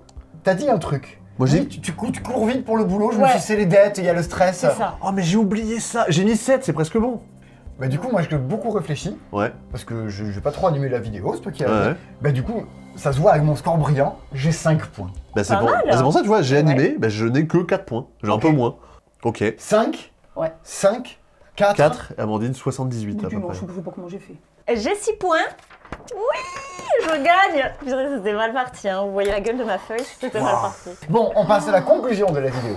T'as dit un truc. Moi, j'ai Oui, tu cours vite pour le boulot, je me Ouais. suis dit, c'est les dettes, il y a le stress. C'est ça. Oh mais j'ai oublié ça. J'ai mis 7, c'est presque bon. Bah, du coup, moi, j'ai beaucoup réfléchi, Ouais. parce que je vais pas trop animer la vidéo, c'est toi qui as. Ouais. Bah, du coup, ça se voit avec mon score brillant, j'ai 5 points. Bah c'est Pas pour... mal. bah, c'est pour ça, tu vois, j'ai animé, bah, je n'ai que 4 points. J'ai un Ok. peu moins. Ok. 5 Ouais. 5 4 4, Amandine 78 à peu Dis-moi, près. je sais pas comment j'ai fait. J'ai 6 points. Oui, je gagne. Purée, c'était mal parti, hein. Vous voyez la gueule de ma feuille, c'était mal Wow. parti. Bon, on passe à la conclusion de la vidéo.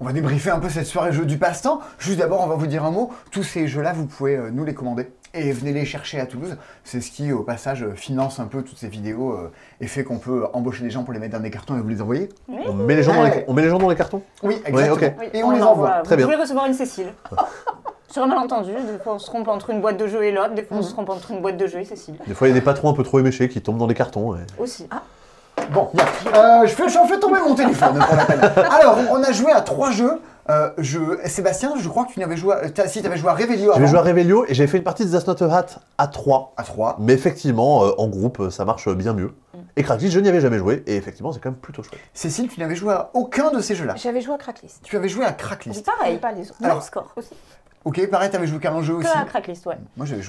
On va débriefer un peu cette soirée jeu du passe-temps. Juste d'abord, on va vous dire un mot. Tous ces jeux-là, vous pouvez nous les commander et venez les chercher à Toulouse. C'est ce qui, au passage, finance un peu toutes ces vidéos et fait qu'on peut embaucher des gens pour les mettre dans des cartons et vous les envoyer. Oui. On met les gens dans les cartons? Oui, exactement. ok. Oui, Et on les envoie. Très Vous bien. pouvez recevoir une Cécile. Sur un malentendu, des fois on se trompe entre une boîte de jeu et l'autre, des fois on se trompe entre une boîte de jeu et Cécile. Des fois, il y a des patrons un peu trop éméchés qui tombent dans les cartons. Aussi. Bon, bien. J'en fais tomber mon téléphone pour la peine. Alors, on a joué à 3 jeux. Sébastien, je crois que tu n'avais joué à... Si, tu avais joué à Revelio avant. J'avais joué à Revelio et j'avais fait une partie de That's Not a Hat à 3. À 3. Mais effectivement, en groupe, ça marche bien mieux. Et Cracklis, je n'y avais jamais joué, et effectivement, c'est quand même plutôt chouette. Cécile, tu n'avais joué à aucun de ces jeux-là. J'avais joué à Cracklist. Tu avais joué à Cracklist. Pareil. Pas les autres. Alors, Même score. Aussi. Ok, pareil, tu avais joué qu'à un jeu Que aussi. à Cracklist, ouais. Moi, j'avais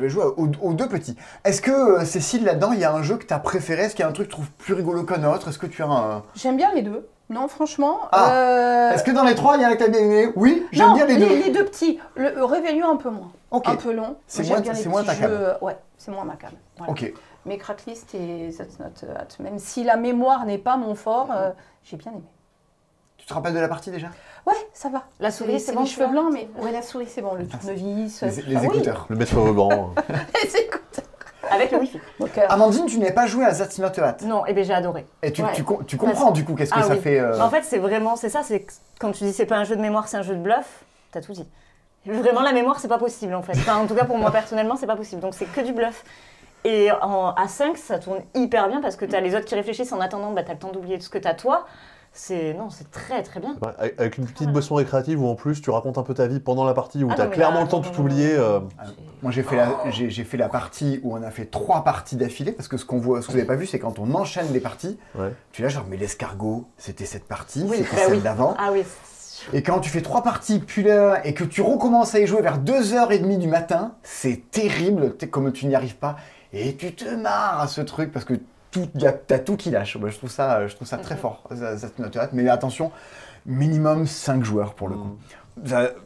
joué aux 2 petits. Est-ce que, Cécile, là-dedans, il y a un jeu que tu as préféré? Est-ce qu'il y a un truc que tu trouves plus rigolo qu'un autre? Est-ce que tu as un... J'aime bien les deux. Non, franchement. Est-ce que dans les 3, il y en a que tu as bien aimé? Oui, j'aime non, bien les 2. Les deux petits. Le Réveillon un peu moins. Ok. Un peu long. C'est Moi, moins- j'aime bien c'est les moins petits ta jeux. Ouais, c'est moins ma cam. Voilà. Ok. Mais Cracklist et That's Not a Hat, même si la mémoire n'est pas mon fort, j'ai bien aimé. Tu te rappelles de la partie déjà? Ouais, ça va. La souris, c'est bon, les cheveux tu vois blancs, mais ouais, la souris, c'est bon. Le tournevis. Les Ah oui, écouteurs. Le maître ruban. les écouteurs. Avec le wifi. Donc, Amandine, tu n'avais pas joué à That's Not a Hat. Non, et bien j'ai adoré. Et tu, Ouais. tu comprends du coup qu'est-ce que Ah ça oui. fait. En fait, c'est vraiment, c'est ça, c'est que quand tu dis c'est pas un jeu de mémoire, c'est un jeu de bluff, t'as tout dit. Vraiment, la mémoire, c'est pas possible en fait. Enfin, en tout cas, pour moi personnellement, c'est pas possible. Donc, c'est que du bluff. Et à 5, ça tourne hyper bien parce que t'as les autres qui réfléchissent en attendant, bah, t'as le temps d'oublier ce que t'as toi. C'est très très bien. Avec une petite boisson récréative où en plus tu racontes un peu ta vie pendant la partie où Ah t'as non, mais clairement là, le temps non, de non, tout oublier. Moi, j'ai fait la partie où on a fait 3 parties d'affilée parce que ce que vous n'avez pas vu, c'est quand on enchaîne les parties, Ouais. tu es là genre, mais l'escargot, c'était cette partie, Oui, c'était bah celle oui. d'avant. Ah oui. Et quand tu fais 3 parties, puis là, et que tu recommences à y jouer vers 2h30 du matin, c'est terrible, comme tu n'y arrives pas. Et tu te marres à ce truc parce que t'as tout qui lâche. Moi, je trouve ça très fort, That's Not a Hat. Mais attention, minimum 5 joueurs pour le coup.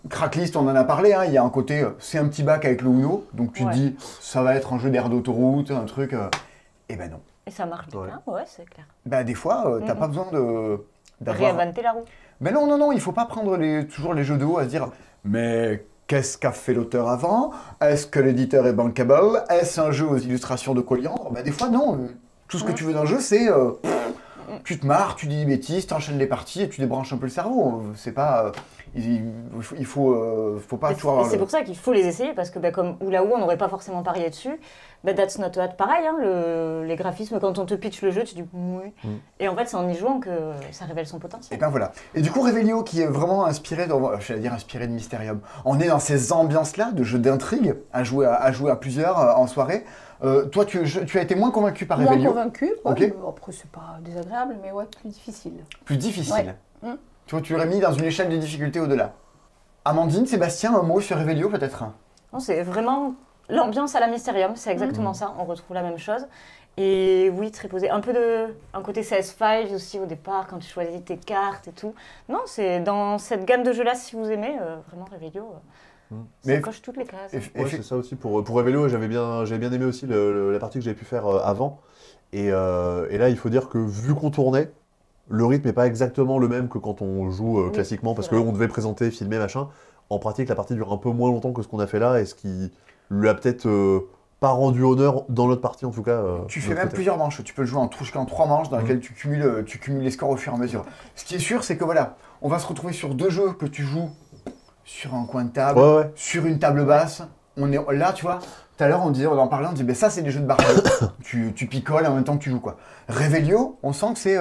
Cracklist, on en a parlé, hein, il y a un côté, c'est un petit bac avec le Uno, donc tu te Ouais. dis, ça va être un jeu d'air d'autoroute, un truc, et ben non. Et ça marche bien, ouais, c'est clair. Bah des fois, t'as pas besoin d'avoir... Réinventer la roue. Mais non, il faut pas prendre toujours les jeux de haut à se dire, mais qu'est-ce qu'a fait l'auteur avant? Est-ce que l'éditeur est bankable? Est-ce un jeu aux illustrations de Coliandre? Bah des fois non, tout ce que tu veux d'un jeu, c'est... tu te marres, tu dis des bêtises, t'enchaînes les parties et tu débranches un peu le cerveau. C'est pas... il faut pas toujours Et avoir c'est pour ça qu'il faut les essayer, parce que bah, comme Oulaou, on n'aurait pas forcément parié dessus. Bah, That's Not a Hat, pareil, hein, les graphismes, quand on te pitch le jeu, tu dis oui. Et en fait, c'est en y jouant que ça révèle son potentiel. Et ben voilà. Et du coup, Revelio, qui est vraiment inspiré, j'allais dire inspiré de Mysterium. On est dans ces ambiances-là de jeux d'intrigue, à jouer à plusieurs en soirée. Toi, tu as été moins convaincu par moins Revelio. convaincu. Ouais, Ok. mais après, c'est pas désagréable, mais ouais, plus difficile. Plus difficile. Ouais. Tu l'aurais mis dans une échelle de difficulté au-delà. Amandine, Sébastien, un mot sur Revelio peut-être? Non, c'est vraiment l'ambiance à la Mysterium, c'est exactement ça, on retrouve la même chose. Et oui, très posé. Un côté CS Files aussi au départ, quand tu choisis tes cartes et tout. Non, c'est dans cette gamme de jeux-là, si vous aimez, vraiment Revelio, ça Mais- coche toutes les cases. Ouais, c'est ça aussi. Pour Revelio, j'avais bien aimé aussi la partie que j'avais pu faire avant. Et là, il faut dire que vu qu'on tournait, le rythme n'est pas exactement le même que quand on joue Oui, classiquement, parce c'est vrai. qu'on devait présenter, filmer, machin. En pratique, la partie dure un peu moins longtemps que ce qu'on a fait là, et ce qui lui a peut-être pas rendu honneur dans notre partie, en tout cas. Tu de fais notre même côté. plusieurs manches. Tu peux le jouer jusqu'en 3 manches dans lesquelles tu cumules les scores au fur et à mesure. Ce qui est sûr, c'est que voilà, on va se retrouver sur 2 jeux que tu joues sur un coin de table, Ouais. sur une table basse. On est là, tu vois. Tout à l'heure, on en parlait, on dit, ben ça, c'est des jeux de barrel. tu picoles en même temps que tu joues, quoi. Revelio, on sent que c'est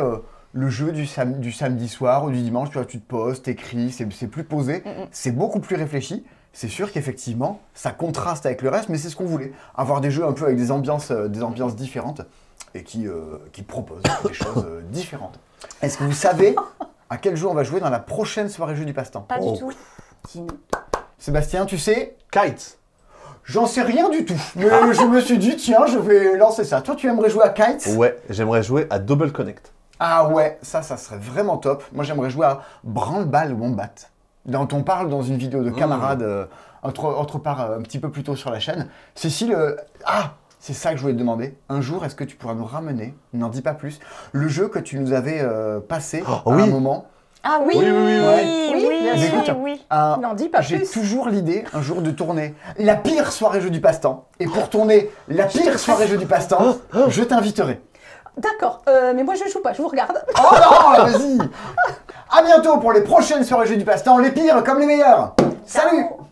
le jeu du samedi soir ou du dimanche. Tu vois, tu te poses, t'écris, c'est plus posé, c'est beaucoup plus réfléchi. C'est sûr qu'effectivement, ça contraste avec le reste, mais c'est ce qu'on voulait. Avoir des jeux un peu avec des ambiances différentes et qui proposent des choses différentes. Est-ce que vous savez à quel jeu on va jouer dans la prochaine soirée jeu du passe-temps? Pas Oh. du tout. Dis-nous. Sébastien, tu sais? Kites. J'en sais rien du tout. Mais je me suis dit, tiens, je vais lancer ça. Toi, tu aimerais jouer à Kites? Ouais, j'aimerais jouer à Double Connect. Ah ouais, ça serait vraiment top. Moi, j'aimerais jouer à Branle-Balle Wombat, dont on parle dans une vidéo de camarades, autre part un petit peu plus tôt sur la chaîne. Cécile, c'est ça que je voulais te demander. Un jour, est-ce que tu pourras nous ramener, n'en dis pas plus, le jeu que tu nous avais passé à oui. un moment? Ah oui, Oui, oui, oui, oui. oui, bien sûr. oui, oui. N'en dis pas J'ai plus. toujours l'idée un jour de tourner la pire soirée jeu du passe-temps. Et pour tourner la pire soirée jeu du passe-temps, je t'inviterai. D'accord, mais moi je joue pas, je vous regarde. Oh non, vas-y. À bientôt pour les prochaines soirées jeux du passe-temps, les pires comme les meilleurs. Salut. Ciao.